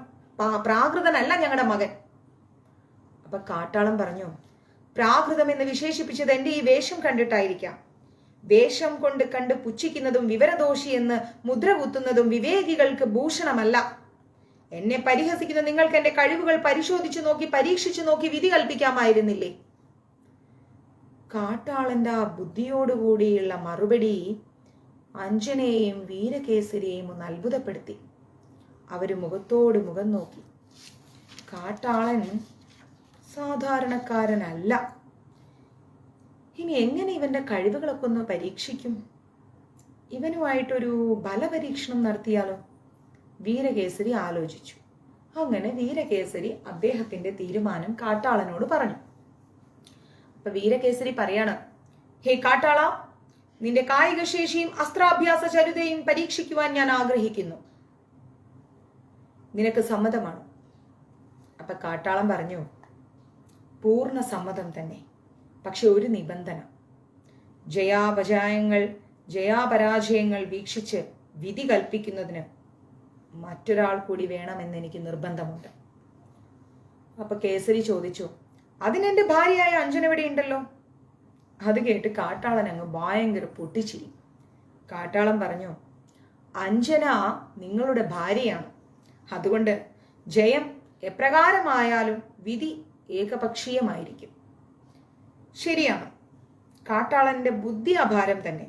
പ്രാകൃതനല്ല ഞങ്ങളുടെ മകൻ. അപ്പൊ കാട്ടാളൻ പറഞ്ഞു, പ്രാകൃതം എന്ന് വിശേഷിപ്പിച്ചത് എന്റെ ഈ വേഷം കണ്ടിട്ടായിരിക്കാം. വേഷം കൊണ്ട് കണ്ട് പുച്ഛിക്കുന്നതും വിവരദോഷി എന്ന് മുദ്ര കുത്തുന്നതും വിവേകികൾക്ക് ഭൂഷണമല്ല. എന്നെ പരിഹസിക്കുന്ന നിങ്ങൾക്ക് എന്റെ കഴിവുകൾ പരിശോധിച്ചു നോക്കി പരീക്ഷിച്ചു നോക്കി വിധി കൽപ്പിക്കാമായിരുന്നില്ലേ? കാട്ടാളന്റെ ആ ബുദ്ധിയോടുകൂടിയുള്ള മറുപടി അഞ്ജനയെയും വീരകേസരിയെയും ഒന്ന് അത്ഭുതപ്പെടുത്തി. അവര് മുഖത്തോട് മുഖം നോക്കി. കാട്ടാളൻ സാധാരണക്കാരനല്ല. ഇനി എങ്ങനെ ഇവന്റെ കഴിവുകളൊക്കെ ഒന്ന് പരീക്ഷിക്കും? ഇവനുമായിട്ടൊരു ബലപരീക്ഷണം നടത്തിയാലോ? വീരകേസരി ആലോചിച്ചു. അങ്ങനെ വീരകേസരി അദ്ദേഹത്തിന്റെ തീരുമാനം കാട്ടാളനോട് പറഞ്ഞു. അപ്പൊ വീരകേസരി പറയാണ്, ഹേ കാട്ടാള, നിന്റെ കായിക ശേഷിയും അസ്ത്രാഭ്യാസ ചരുതയും പരീക്ഷിക്കുവാൻ ഞാൻ ആഗ്രഹിക്കുന്നു. നിനക്ക് സമ്മതമാണോ? അപ്പൊ കാട്ടാളൻ പറഞ്ഞു, പൂർണ്ണ സമ്മതം തന്നെ. പക്ഷെ ഒരു നിബന്ധന. ജയാപരാജയങ്ങൾ വീക്ഷിച്ച് വിധി കൽപ്പിക്കുന്നതിന് മറ്റൊരാൾ കൂടി വേണമെന്ന് എനിക്ക് നിർബന്ധമുണ്ട്. അപ്പൊ കേസരി ചോദിച്ചു, അതിനെന്റെ ഭാര്യയായ അഞ്ജന ഇവിടെ ഉണ്ടല്ലോ. അത് കേട്ട് കാട്ടാളൻ അങ്ങ് ഭയങ്കര പൊട്ടിച്ചിരി. കാട്ടാളൻ പറഞ്ഞു, അഞ്ജന നിങ്ങളുടെ ഭാര്യയാണ്. അതുകൊണ്ട് ജയം എപ്രകാരമായാലും വിധി ഏകപക്ഷീയമായിരിക്കും. ശരിയാണ്, കാട്ടാളന്റെ ബുദ്ധി അപാരം തന്നെ.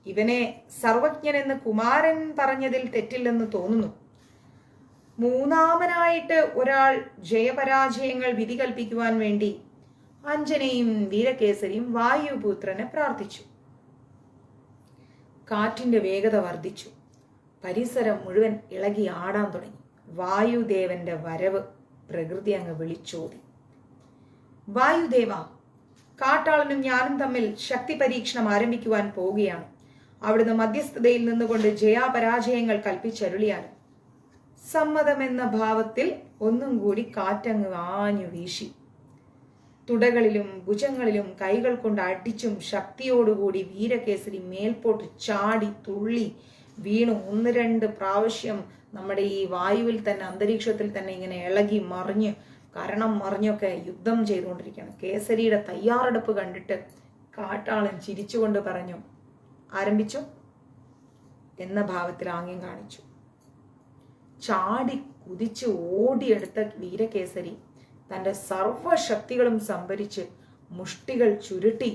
ഇവനെ സർവജ്ഞനെന്ന് കുമാരൻ പറഞ്ഞതിൽ തെറ്റില്ലെന്ന് തോന്നുന്നു. മൂന്നാമനായിട്ട് ഒരാൾ ജയപരാജയങ്ങൾ വിധി കൽപ്പിക്കുവാൻ വേണ്ടി അഞ്ജനയും വീരകേസരിയും വായുപുത്രനെ പ്രാർത്ഥിച്ചു. കാറ്റിന്റെ വേഗത വർദ്ധിച്ചു. പരിസരം മുഴുവൻ ഇളകി ആടാൻ തുടങ്ങി. വായുദേവന്റെ വരവ് പ്രകൃതി അങ്ങ് വിളിച്ചോതി. വായുദേവ, കാട്ടാളനും ഞാനും തമ്മിൽ ശക്തി പരീക്ഷണം ആരംഭിക്കുവാൻ പോവുകയാണ്. അവിടുന്ന് മധ്യസ്ഥതയിൽ നിന്നുകൊണ്ട് ജയാപരാജയങ്ങൾ കൽപ്പിച്ചരുളിയാൽ. സമ്മതമെന്ന ഭാവത്തിൽ ഒന്നും കൂടി കാറ്റങ്ങ് ആഞ്ഞു വീശി. തുടകളിലും ഭുജങ്ങളിലും കൈകൾ കൊണ്ട് അടിച്ചും ശക്തിയോടുകൂടി വീരകേസരി മേൽപോട്ട് ചാടി തുള്ളി വീണു. 1-2 പ്രാവശ്യം നമ്മുടെ ഈ വായുവിൽ തന്നെ, അന്തരീക്ഷത്തിൽ തന്നെ ഇങ്ങനെ ഇളകി മറിഞ്ഞ് കരണം മറിഞ്ഞൊക്കെ യുദ്ധം ചെയ്തുകൊണ്ടിരിക്കുകയാണ്. കേസരിയുടെ തയ്യാറെടുപ്പ് കണ്ടിട്ട് കാട്ടാളൻ ചിരിച്ചുകൊണ്ട് പറഞ്ഞു, ആരംഭിച്ചു എന്ന ഭാവത്തിൽ ആംഗ്യം കാണിച്ചു. ചാടി കുതിച്ച് ഓടിയെടുത്ത വീരകേസരി തന്റെ സർവശക്തികളും സംഭരിച്ച് മുഷ്ടികൾ ചുരുട്ടി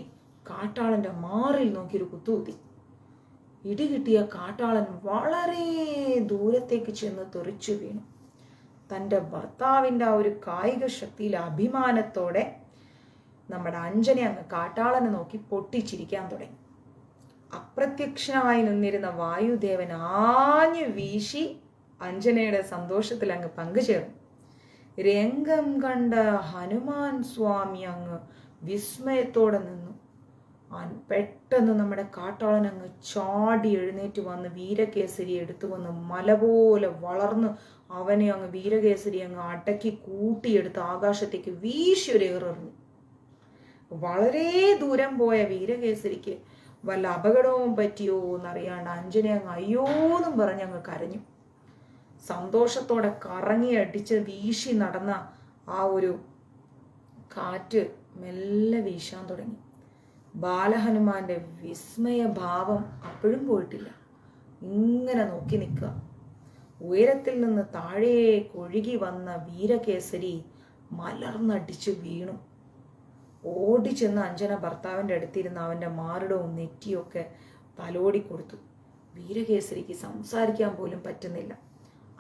കാട്ടാളന്റെ മാറിൽ നോക്കിയൊരു കുത്തുകുത്തി. ഇടികിട്ടിയ കാട്ടാളൻ വളരെ ദൂരത്തേക്ക് ചെന്ന് തെറിച്ചു വീണു. തൻ്റെ ഭർത്താവിൻ്റെ ആ ഒരു കായിക ശക്തിയിൽ അഭിമാനത്തോടെ നമ്മുടെ അഞ്ജന അങ്ങ് കാട്ടാളനെ നോക്കി പൊട്ടിച്ചിരിക്കാൻ തുടങ്ങി. അപ്രത്യക്ഷനായി നിന്നിരുന്ന വായുദേവൻ ആഞ്ഞു വീശി അഞ്ജനയുടെ സന്തോഷത്തിൽ അങ്ങ് പങ്കുചേർന്നു. രംഗം കണ്ട ഹനുമാൻ സ്വാമി അങ്ങ് വിസ്മയത്തോടെ നിന്നു. പെട്ടെന്ന് നമ്മുടെ കാട്ടാളൻ അങ്ങ് ചാടി എഴുന്നേറ്റ് വന്ന് വീരകേസരി എടുത്തു വന്ന് മല പോലെ വളർന്ന് അവനെ അങ്ങ് വീരകേസരി അങ്ങ് അടക്കി കൂട്ടിയെടുത്ത് ആകാശത്തേക്ക് വീശിയൊരേറെറിഞ്ഞു. വളരെ ദൂരം പോയ വീരകേസരിക്ക് വല്ല അപകടവും പറ്റിയോ എന്നറിയാണ്ട് അഞ്ജന അങ്ങ് അയ്യോന്നും പറഞ്ഞ് അങ്ങ് കരഞ്ഞു. സന്തോഷത്തോടെ കറങ്ങി അടിച്ച് വീശി നടന്ന ആ ഒരു കാറ്റ് മെല്ലെ വീശാൻ തുടങ്ങി. ബാലഹനുമാന്റെ വിസ്മയഭാവം അപ്പോഴും പോയിട്ടില്ല. ഇങ്ങനെ നോക്കി നിൽക്കുക. ഉയരത്തിൽ നിന്ന് താഴേക്ക് ഒഴുകി വന്ന വീരകേസരി മലർന്നടിച്ചു വീണു. ഓടി ചെന്ന് അഞ്ജന ഭർത്താവിൻ്റെ അടുത്തിരുന്ന് അവൻ്റെ മാറിടവും നെറ്റിയൊക്കെ തലോടി കൊടുത്തു. വീരകേസരിക്ക് സംസാരിക്കാൻ പോലും പറ്റുന്നില്ല.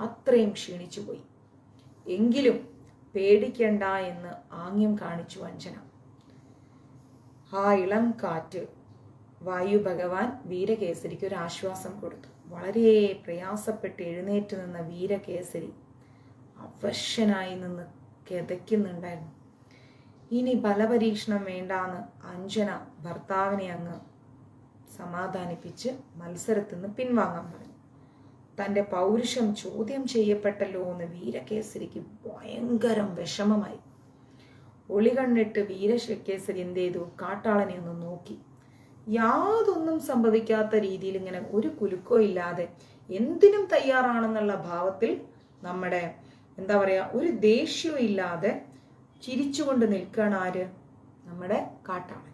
അത്രയും ക്ഷീണിച്ചു പോയി. എങ്കിലും പേടിക്കണ്ട എന്ന് ആംഗ്യം കാണിച്ചു അഞ്ജന. ആ ഇളം കാറ്റ് വായു ഭഗവാൻ വീരകേസരിക്ക് ഒരു ആശ്വാസം കൊടുത്തു. വളരെ പ്രയാസപ്പെട്ട് എഴുന്നേറ്റ് നിന്ന വീരകേസരി അവശനായി നിന്ന് കിതയ്ക്കുന്നുണ്ടായിരുന്നു. ഇനി ബലപരീക്ഷണം വേണ്ടാന്ന് അഞ്ജന ഭർത്താവിനെ അങ്ങ് സമാധാനിപ്പിച്ച് മത്സരത്തിൽ നിന്ന് പിൻവാങ്ങാൻ പറഞ്ഞു. തൻ്റെ പൗരുഷം ചോദ്യം ചെയ്യപ്പെട്ടല്ലോ എന്ന് വീരകേസരിക്ക് ഭയങ്കരം വിഷമമായി. ഒളികണ്ണിട്ട് വീരകേസരി എന്ത് ചെയ്തു? കാട്ടാളനെ ഒന്ന് നോക്കി. യാതൊന്നും സംഭവിക്കാത്ത രീതിയിൽ ഇങ്ങനെ ഒരു കുലുക്കോ ഇല്ലാതെ എന്തിനും തയ്യാറാണെന്നുള്ള ഭാവത്തിൽ നമ്മുടെ എന്താ പറയാ ഒരു ദേഷ്യവും ഇല്ലാതെ ചിരിച്ചുകൊണ്ട് നിൽക്കുകയാണ് ആര്? നമ്മുടെ കാട്ടാളൻ.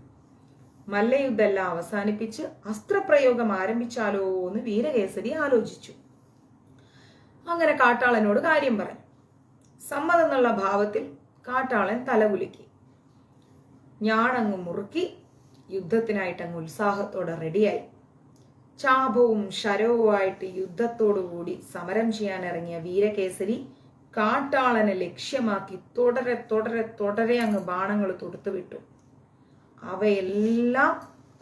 മല്ലയുദ്ധെല്ലാം അവസാനിപ്പിച്ച് അസ്ത്രപ്രയോഗം ആരംഭിച്ചാലോ എന്ന് വീരകേസരി ആലോചിച്ചു. അങ്ങനെ കാട്ടാളനോട് കാര്യം പറഞ്ഞു. സമ്മതം എന്നുള്ള ഭാവത്തിൽ കാട്ടാളൻ തലകുലുക്കി. ഞാണങ്ങ് മുറുക്കി യുദ്ധത്തിനായിട്ട് അങ്ങ് ഉത്സാഹത്തോടെ റെഡിയായി. ചാപവും ശരവുമായിട്ട് യുദ്ധത്തോടുകൂടി സമരം ചെയ്യാൻ ഇറങ്ങിയ വീരകേസരി കാട്ടാളനെ ലക്ഷ്യമാക്കി തുടരെ തുടരെ തുടരെ അങ്ങ് ബാണങ്ങൾ തൊടുത്തുവിട്ടു. അവയെല്ലാം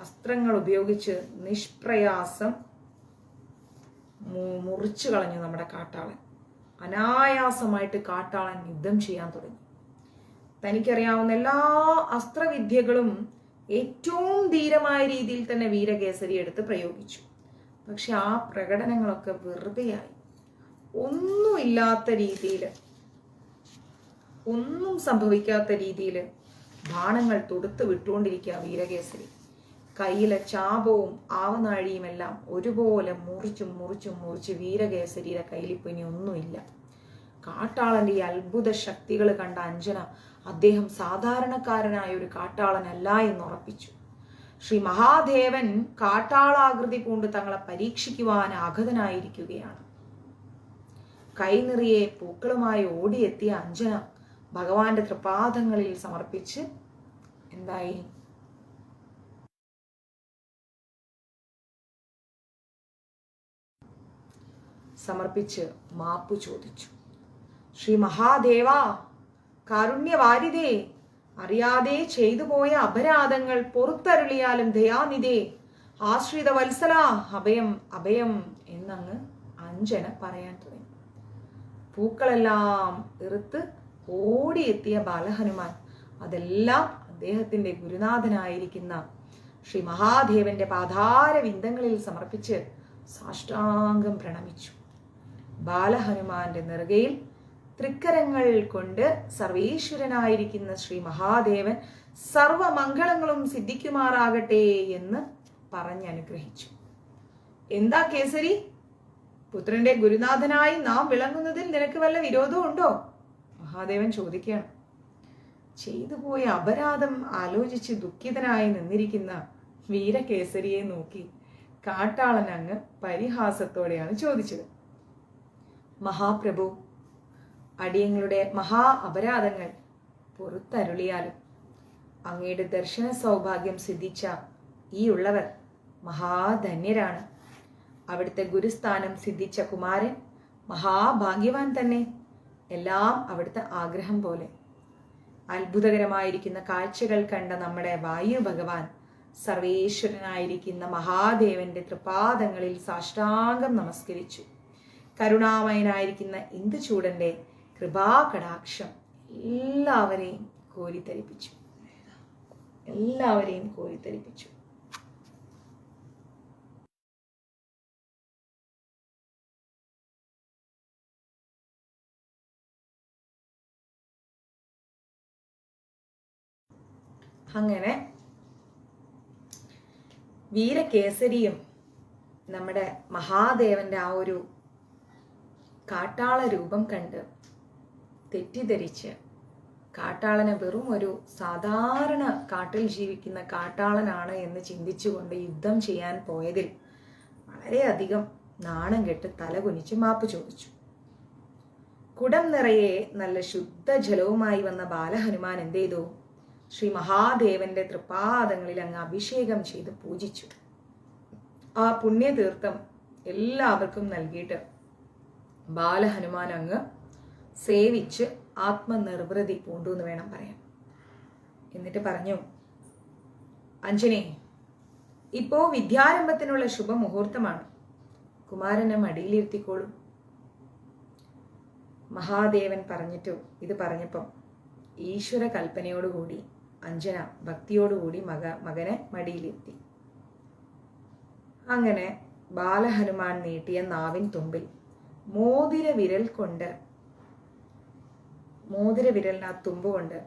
അസ്ത്രങ്ങൾ ഉപയോഗിച്ച് നിഷ്പ്രയാസം മുറിച്ചു കളഞ്ഞു നമ്മുടെ കാട്ടാളൻ. അനായാസമായിട്ട് കാട്ടാളൻ യുദ്ധം ചെയ്യാൻ തുടങ്ങി. തനിക്കറിയാവുന്ന എല്ലാ അസ്ത്രവിദ്യകളും ഏറ്റവും ധീരമായ രീതിയിൽ തന്നെ വീരകേസരി എടുത്ത് പ്രയോഗിച്ചു. പക്ഷെ ആ പ്രകടനങ്ങളൊക്കെ വെറുതെയായി. ഒന്നുമില്ലാത്ത രീതിയിൽ, ഒന്നും സംഭവിക്കാത്ത രീതിയിൽ ബാണങ്ങൾ തൊടുത്ത് വിട്ടുകൊണ്ടിരിക്കുക വീരകേസരി. കയ്യിലെ ചാപവും ആവനാഴിയും എല്ലാം ഒരുപോലെ മുറിച്ച് വീരകേസരിയുടെ കയ്യിൽ ഇപ്പൊ ഇനി ഒന്നുമില്ല. കാട്ടാളന്റെ ഈ അത്ഭുത ശക്തികൾ കണ്ട അഞ്ജന അദ്ദേഹം സാധാരണക്കാരനായ ഒരു കാട്ടാളനല്ല എന്ന് ഉറപ്പിച്ചു. ശ്രീ മഹാദേവൻ കാട്ടാളാകൃതി കൊണ്ട് തങ്ങളെ പരീക്ഷിക്കുവാൻ ആഗതനായിരിക്കുകയാണ്. കൈനിറിയെ പൂക്കളുമായി ഓടിയെത്തിയ അഞ്ജന ഭഗവാന്റെ തൃപാദങ്ങളിൽ സമർപ്പിച്ച് എന്തായി? സമർപ്പിച്ച് മാപ്പു ചോദിച്ചു. ശ്രീ മഹാദേവ, കാരുണ്യവാരിതേ, അറിയാതെ ചെയ്തു പോയ അപരാധങ്ങൾ പൊറുത്തരുളിയാലും ദയാനിധേ, ആശ്രിത വത്സല, അഭയം അഭയം എന്നങ്ങ് അഞ്ജന പറയാൻ തുടങ്ങി. പൂക്കളെല്ലാം എറുത്ത് ഓടിയെത്തിയ ബാലഹനുമാൻ അതെല്ലാം അദ്ദേഹത്തിന്റെ ഗുരുനാഥനായിരിക്കുന്ന ശ്രീ മഹാദേവന്റെ പാതാര വിന്ദങ്ങളിൽ സമർപ്പിച്ച് സാഷ്ടാംഗം പ്രണമിച്ചു. ബാലഹനുമാന്റെ നെറുകയിൽ തൃക്കരങ്ങൾ കൊണ്ട് സർവേശ്വരനായിരിക്കുന്ന ശ്രീ മഹാദേവൻ സർവമംഗളങ്ങളും സിദ്ധിക്കുമാറാകട്ടെ എന്ന് പറഞ്ഞനുഗ്രഹിച്ചു. എന്താ കേസരി, പുത്രന്റെ ഗുരുനാഥനായി നാം വിളങ്ങുന്നതിൽ നിനക്ക് വല്ല വിരോധവും ഉണ്ടോ? മഹാദേവൻ ചോദിക്കുകയാണ്. ചെയ്തു പോയ അപരാധം ആലോചിച്ച് ദുഃഖിതനായി നിന്നിരിക്കുന്ന വീരകേസരിയെ നോക്കി കാട്ടാളൻ അങ്ങ് പരിഹാസത്തോടെയാണ് ചോദിച്ചത്. മഹാപ്രഭു, അടിയങ്ങളുടെ മഹാ അപരാധങ്ങൾ പൊറുത്തരുളിയാലും അങ്ങയുടെ ദർശന സൗഭാഗ്യം സിദ്ധിച്ച ഈ ഉള്ളവർ മഹാധന്യരാണ്. അവിടുത്തെ ഗുരുസ്ഥാനം സിദ്ധിച്ച കുമാരൻ മഹാഭാഗ്യവാൻ തന്നെ. എല്ലാം അവിടുത്തെ ആഗ്രഹം പോലെ. അത്ഭുതകരമായിരിക്കുന്ന കാഴ്ചകൾ കണ്ട നമ്മുടെ വായു ഭഗവാൻ സർവേശ്വരനായിരിക്കുന്ന മഹാദേവന്റെ തൃപാദങ്ങളിൽ സാഷ്ടാംഗം നമസ്കരിച്ചു. കരുണാമയനായിരിക്കുന്ന ഇന്ദുചൂടന്റെ കൃപാകടാക്ഷം എല്ലാവരെയും കോരിത്തരിപ്പിച്ചു. അങ്ങനെ വീരകേസരിയും നമ്മുടെ മഹാദേവന്റെ ആ ഒരു കാട്ടാള രൂപം കണ്ട് തെറ്റിദ്ധരിച്ച് കാട്ടാളനെ വെറും ഒരു സാധാരണ കാട്ടിൽ ജീവിക്കുന്ന കാട്ടാളനാണ് എന്ന് ചിന്തിച്ചുകൊണ്ട് യുദ്ധം ചെയ്യാൻ പോയതിൽ വളരെയധികം നാണം കെട്ട് തലകുനിച്ച് മാപ്പ് ചോദിച്ചു. കുടം നിറയെ നല്ല ശുദ്ധജലവുമായി വന്ന ബാലഹനുമാൻ എന്ത് ചെയ്തു? ശ്രീ മഹാദേവന്റെ തൃപ്പാദങ്ങളിൽ അങ്ങ് അഭിഷേകം ചെയ്ത് പൂജിച്ചു. ആ പുണ്യതീർത്ഥം എല്ലാവർക്കും നൽകിയിട്ട് ബാലഹനുമാൻ അങ്ങ് സേവിച്ച് ആത്മനിർവൃതി പൂണ്ടു എന്ന് വേണം പറയാൻ. എന്നിട്ട് പറഞ്ഞു, അഞ്ജനേ, ഇപ്പോ വിദ്യാരംഭത്തിനുള്ള ശുഭമുഹൂർത്തമാണ്. കുമാരനെ മടിയിലിരുത്തിക്കോളൂ. മഹാദേവൻ ഇത് പറഞ്ഞപ്പം ഈശ്വര കൽപ്പനയോടുകൂടി അഞ്ജന ഭക്തിയോടുകൂടി മകനെ മടിയിലിരുത്തി. അങ്ങനെ ബാലഹനുമാൻ നീട്ടിയ നാവിൻ തുമ്പിൽ മോതിര വിരലിന് ആ തുമ്പുകൊണ്ട്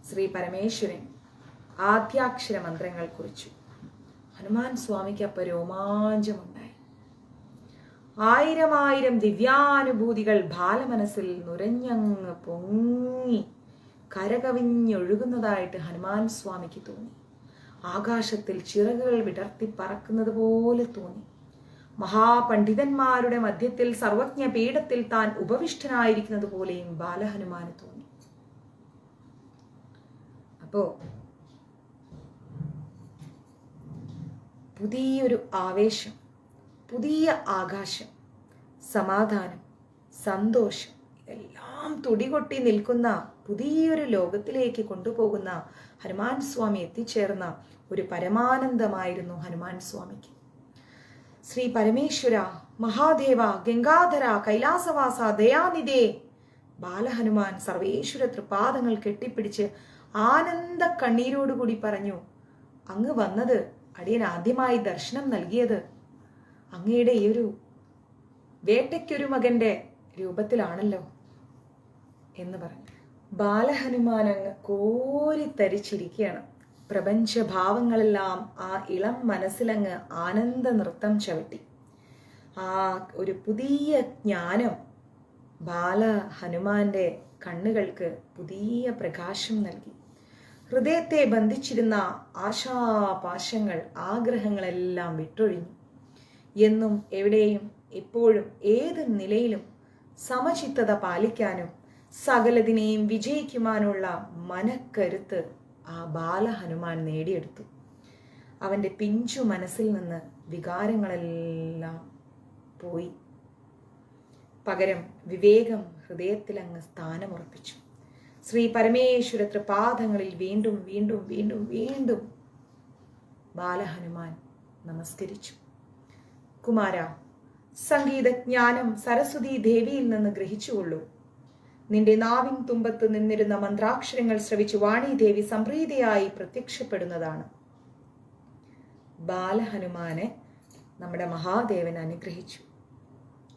ശ്രീ പരമേശ്വരൻ ആദ്യാക്ഷര മന്ത്രങ്ങൾ കുറിച്ചു. ഹനുമാൻ സ്വാമിക്ക് അപ്പൊ രോമാഞ്ചമുണ്ടായി. 1000 ദിവ്യാനുഭൂതികൾ ബാലമനസ്സിൽ നുരഞ്ഞങ്ങ് പൊങ്ങി കരകവിഞ്ഞൊഴുകുന്നതായിട്ട് ഹനുമാൻ സ്വാമിക്ക് തോന്നി. ആകാശത്തിൽ ചിറകുകൾ വിടർത്തി പറക്കുന്നത് പോലെ തോന്നി. മഹാപണ്ഡിതന്മാരുടെ മധ്യത്തിൽ സർവജ്ഞ പീഠത്തിൽ താൻ ഉപവിഷ്ടനായിരിക്കുന്നത് പോലെയും ബാലഹനുമാന് തോന്നി. അപ്പോ പുതിയൊരു ആവേശം, പുതിയ ആകാശം, സമാധാനം, സന്തോഷം ഇതെല്ലാം തുടികൊട്ടി നിൽക്കുന്ന പുതിയൊരു ലോകത്തിലേക്ക് കൊണ്ടുപോകുന്ന ഹനുമാൻ സ്വാമി എത്തിച്ചേർന്ന ഒരു പരമാനന്ദമായിരുന്നു ഹനുമാൻ സ്വാമിക്ക്. ശ്രീ പരമേശ്വര, മഹാദേവ, ഗംഗാധര, കൈലാസവാസ, ദയാനിധേ, ബാലഹനുമാൻ സർവേശ്വര തൃപാദങ്ങൾ കെട്ടിപ്പിടിച്ച് ആനന്ദ കണ്ണീരോടുകൂടി പറഞ്ഞു, അങ്ങ് വന്നത്, അടിയൻ ആദ്യമായി ദർശനം നൽകിയത് അങ്ങയുടെ ഈ ഒരു വേട്ടയ്ക്കൊരു മകന്റെ രൂപത്തിലാണല്ലോ എന്ന് പറഞ്ഞു. ബാലഹനുമാൻ അങ്ങ് കോരിത്തരിച്ചിരിക്കുകയാണ്. പ്രപഞ്ചഭാവങ്ങളെല്ലാം ആ ഇളം മനസ്സിലങ്ങ് ആനന്ദ നൃത്തം ചവിട്ടി. ആ ഒരു പുതിയ ജ്ഞാനം ബാലഹനുമാന്റെ കണ്ണുകൾക്ക് പുതിയ പ്രകാശം നൽകി. ഹൃദയത്തെ ബന്ധിച്ചിരുന്ന ആശാപാശങ്ങൾ, ആഗ്രഹങ്ങളെല്ലാം വിട്ടൊഴിഞ്ഞു. എന്നും എവിടെയും എപ്പോഴും ഏത് നിലയിലും സമചിത്തത പാലിക്കാനും സകലതിനെയും വിജയിക്കുവാനുള്ള മനക്കരുത്ത് ആ ബാലഹനുമാൻ നേടിയെടുത്തു. അവന്റെ പിഞ്ചു മനസ്സിൽ നിന്ന് വികാരങ്ങളെല്ലാം പോയി. പകരം വിവേകം ഹൃദയത്തിൽ അങ്ങ് സ്ഥാനമുറപ്പിച്ചു. ശ്രീ പരമേശ്വര തൃപാദങ്ങളിൽ വീണ്ടും വീണ്ടും വീണ്ടും വീണ്ടും ബാലഹനുമാൻ നമസ്കരിച്ചു. കുമാര, സംഗീതജ്ഞാനം സരസ്വതി ദേവിയിൽ നിന്ന് ഗ്രഹിച്ചുകൊള്ളൂ. നിന്റെ നാവിൻ തുമ്പത്ത് നിന്നിരുന്ന മന്ത്രാക്ഷരങ്ങൾ ശ്രവിച്ചു വാണിദേവി സംപ്രീതിയായി പ്രത്യക്ഷപ്പെടുന്നതാണ്. ബാലഹനുമാനെ നമ്മുടെ മഹാദേവൻ അനുഗ്രഹിച്ചു.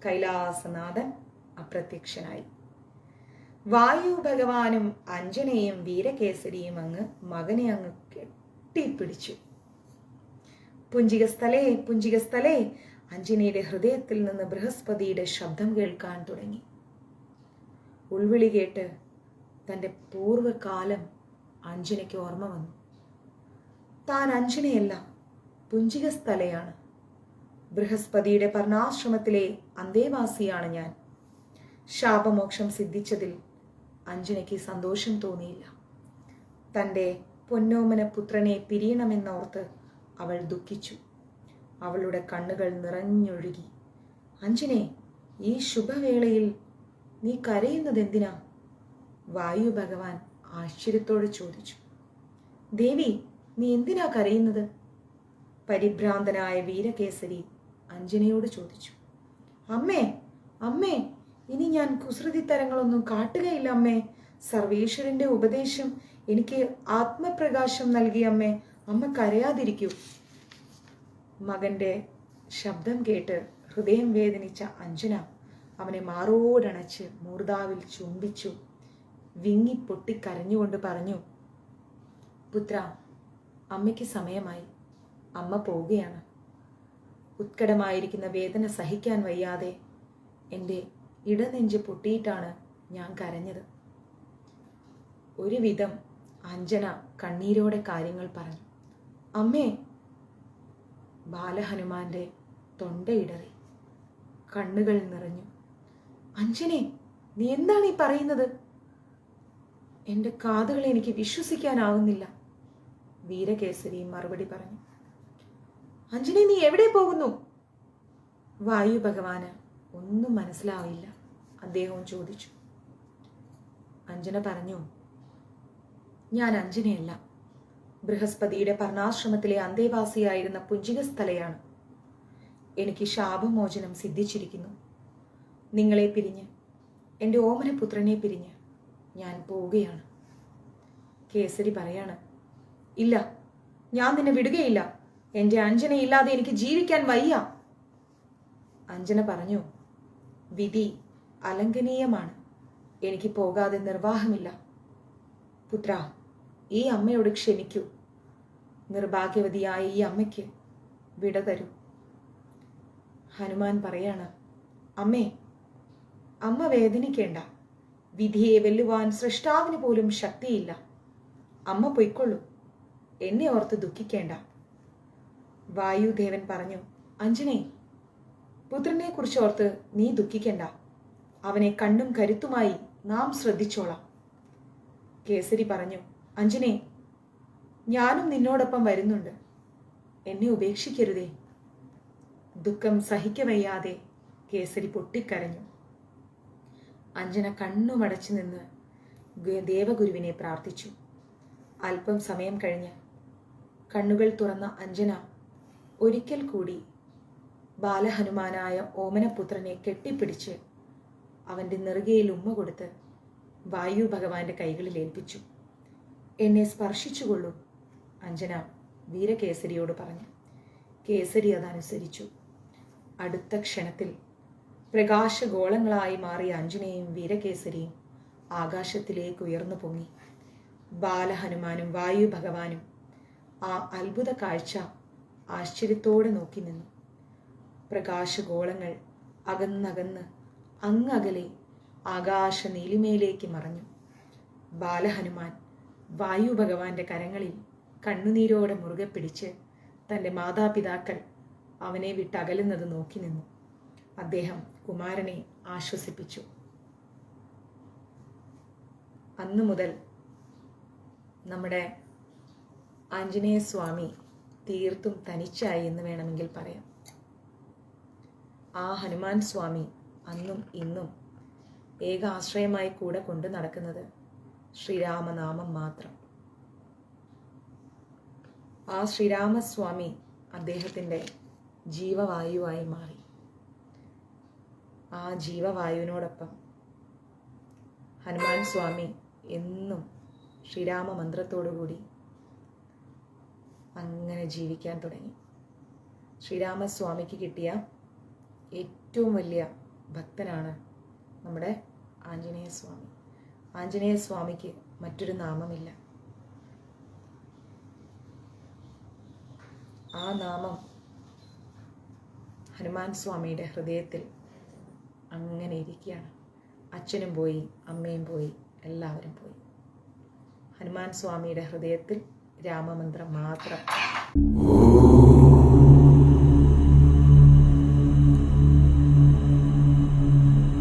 കൈലാസനാഥൻ അപ്രത്യക്ഷനായി. വായു ഭഗവാനും അഞ്ജനയും വീരകേസരിയും അങ്ങ് മകനെ അങ്ങ് കെട്ടിപ്പിടിച്ചു. പുഞ്ചികസ്ഥലേ പുഞ്ചികസ്ഥലേ, അഞ്ജനയുടെ ഹൃദയത്തിൽ നിന്ന് ബൃഹസ്പതിയുടെ ശബ്ദം കേൾക്കാൻ തുടങ്ങി. ഉൾവിളി കേട്ട് തൻ്റെ പൂർവ്വകാലം അഞ്ജനയ്ക്ക് ഓർമ്മ വന്നു. താൻ അഞ്ജനയല്ല, പുഞ്ചികസ്ഥലയാണ്. ബൃഹസ്പതിയുടെ പർണാശ്രമത്തിലെ അന്തേവാസിയാണ് ഞാൻ. ശാപമോക്ഷം സിദ്ധിച്ചതിൽ അഞ്ജനയ്ക്ക് സന്തോഷം തോന്നിയില്ല. തൻ്റെ പൊന്നോമന പുത്രനെ പിരിയണമെന്നോർത്ത് അവൾ ദുഃഖിച്ചു. അവളുടെ കണ്ണുകൾ നിറഞ്ഞൊഴുകി. അഞ്ജനെ, ഈ ശുഭവേളയിൽ നീ കരയുന്നതെന്തിനാ? വായു ഭഗവാൻ ആശ്ചര്യത്തോടെ ചോദിച്ചു. ദേവി, നീ എന്തിനാ കരയുന്നത്? പരിഭ്രാന്തനായ വീരകേസരി അഞ്ജനയോട് ചോദിച്ചു. അമ്മേ, അമ്മേ, ഇനി ഞാൻ കുസൃതിത്തരങ്ങളൊന്നും കാട്ടുകയില്ല അമ്മേ. സർവേശ്വരന്റെ ഉപദേശം എനിക്ക് ആത്മപ്രകാശം നൽകി അമ്മേ. അമ്മ കരയാതിരിക്കൂ. മകന്റെ ശബ്ദം കേട്ട് ഹൃദയം വേദനിച്ച അഞ്ജന അവനെ മാറോടണച്ച് മൂർധാവിൽ ചുംബിച്ചു. വിങ്ങിപ്പൊട്ടി കരഞ്ഞുകൊണ്ട് പറഞ്ഞു, പുത്ര, അമ്മയ്ക്ക് സമയമായി. അമ്മ പോവുകയാണ്. ഉത്കടമായിരിക്കുന്ന വേദന സഹിക്കാൻ വയ്യാതെ എൻ്റെ ഇടനെഞ്ച് പൊട്ടിയിട്ടാണ് ഞാൻ കരഞ്ഞത്. ഒരുവിധം അഞ്ജന കണ്ണീരോടെ കാര്യങ്ങൾ പറഞ്ഞു. അമ്മേ, ബാലഹനുമാന്റെ തൊണ്ടയിടറി, കണ്ണുകൾ നിറഞ്ഞു. അഞ്ജനെ, നീ എന്താണ് ഈ പറയുന്നത്? എൻ്റെ കാതുകൾ എനിക്ക് വിശ്വസിക്കാനാവുന്നില്ല, വീരകേസരി മറുപടി പറഞ്ഞു. അഞ്ജനെ, നീ എവിടെ പോകുന്നു? വായു ഭഗവാന് ഒന്നും മനസ്സിലാവില്ല, അദ്ദേഹവും ചോദിച്ചു. അഞ്ജന പറഞ്ഞു, ഞാൻ അഞ്ജനയല്ല, ബൃഹസ്പതിയുടെ പർണാശ്രമത്തിലെ അന്തേവാസിയായിരുന്ന പുഞ്ചികസ്ഥലയാണ്. എനിക്ക് ശാപമോചനം സിദ്ധിച്ചിരിക്കുന്നു. നിങ്ങളെ പിരിഞ്ഞ്, എൻ്റെ ഓമനപുത്രനെ പിരിഞ്ഞ് ഞാൻ പോവുകയാണ്. കേസരി പറയാണ്, ഇല്ല, ഞാൻ നിന്നെ വിടുകയില്ല. എൻ്റെ അഞ്ജനയില്ലാതെ എനിക്ക് ജീവിക്കാൻ വയ്യ. അഞ്ജന പറഞ്ഞു, വിധി അലംഘനീയമാണ്, എനിക്ക് പോകാതെ നിർവാഹമില്ല. പുത്ര, ഈ അമ്മയോട് ക്ഷമിക്കൂ. നിർഭാഗ്യവതിയായ ഈ അമ്മയ്ക്ക് വിട തരൂ. ഹനുമാൻ പറയാണ്, അമ്മേ, അമ്മ വേദനിക്കേണ്ട. വിധിയെ വെല്ലുവാൻ സൃഷ്ടാവിന് പോലും ശക്തിയില്ല. അമ്മ പൊയ്ക്കൊള്ളൂ, എന്നെ ഓർത്ത് ദുഃഖിക്കേണ്ട. വായുദേവൻ പറഞ്ഞു, അഞ്ജനെ, പുത്രനെ കുറിച്ച് ഓർത്ത് നീ ദുഃഖിക്കേണ്ട. അവനെ കണ്ണും കരുത്തുമായി നാം ശ്രദ്ധിച്ചോളാം. കേസരി പറഞ്ഞു, അഞ്ജനെ, ഞാനും നിന്നോടൊപ്പം വരുന്നുണ്ട്. എന്നെ ഉപേക്ഷിക്കരുതേ. ദുഃഖം സഹിക്കവയ്യാതെ കേസരി പൊട്ടിക്കരഞ്ഞു. അഞ്ജന കണ്ണുമടച്ചു നിന്ന് ദേവഗുരുവിനെ പ്രാർത്ഥിച്ചു. അല്പം സമയം കഴിഞ്ഞ് കണ്ണുകൾ തുറന്ന അഞ്ജന ഒരിക്കൽ കൂടി ബാലഹനുമാനായ ഓമനപുത്രനെ കെട്ടിപ്പിടിച്ച് അവൻ്റെ നെറുകയിൽ ഉമ്മ കൊടുത്ത് വായു ഭഗവാന്റെ കൈകളിൽ ഏൽപ്പിച്ചു. എന്നെ സ്പർശിച്ചുകൊള്ളൂ, അഞ്ജന വീരകേസരിയോട് പറഞ്ഞു. കേസരി അതനുസരിച്ചു. അടുത്ത ക്ഷണത്തിൽ പ്രകാശഗോളങ്ങളായി മാറിയ അഞ്ജനയും വീരകേസരിയും ആകാശത്തിലേക്ക് ഉയർന്നു പൊങ്ങി. ബാലഹനുമാനും വായു ഭഗവാനും ആ അത്ഭുത കാഴ്ച ആശ്ചര്യത്തോടെ നോക്കി നിന്നു. പ്രകാശഗോളങ്ങൾ അകന്നകന്ന് അങ്ങകലെ ആകാശ നീലിമയിലേക്ക് മറഞ്ഞു. ബാലഹനുമാൻ വായു ഭഗവാന്റെ കരങ്ങളിൽ കണ്ണുനീരോടെ മുറുകെ പിടിച്ച് തൻ്റെ മാതാപിതാക്കൾ അവനെ വിട്ടകലുന്നത് നോക്കി നിന്നു. അദ്ദേഹം കുമാരനെ ആശ്വസിപ്പിച്ചു. അന്നു മുതൽ നമ്മുടെ ആഞ്ജനേയ സ്വാമി തീർത്തും തനിച്ചായി എന്ന് വേണമെങ്കിൽ പറയാം. ആ ഹനുമാൻ സ്വാമി അന്നും ഇന്നും ഏക ആശ്രയമായി കൂടെ കൊണ്ടു നടക്കുന്നത് ശ്രീരാമനാമം മാത്രം. ആ ശ്രീരാമസ്വാമി അദ്ദേഹത്തിൻ്റെ ജീവവായുവായി മാറി. ആ ജീവവായുവിനോടൊപ്പം ഹനുമാൻ സ്വാമി എന്നും ശ്രീരാമ മന്ത്രത്തോടുകൂടി അങ്ങനെ ജീവിക്കാൻ തുടങ്ങി. ശ്രീരാമസ്വാമിക്ക് കിട്ടിയ ഏറ്റവും വലിയ ഭക്തനാണ് നമ്മുടെ ആഞ്ജനേയ സ്വാമി. ആഞ്ജനേയ സ്വാമിക്ക് മറ്റൊരു നാമമില്ല. ആ നാമം ഹനുമാൻ സ്വാമിയുടെ ഹൃദയത്തിൽ അങ്ങനെ ഇരിക്കുകയാണ്. അച്ഛനും പോയി, അമ്മയും പോയി, എല്ലാവരും പോയി. ഹനുമാൻ സ്വാമിയുടെ ഹൃദയത്തിൽ രാമമന്ത്രം മാത്രം.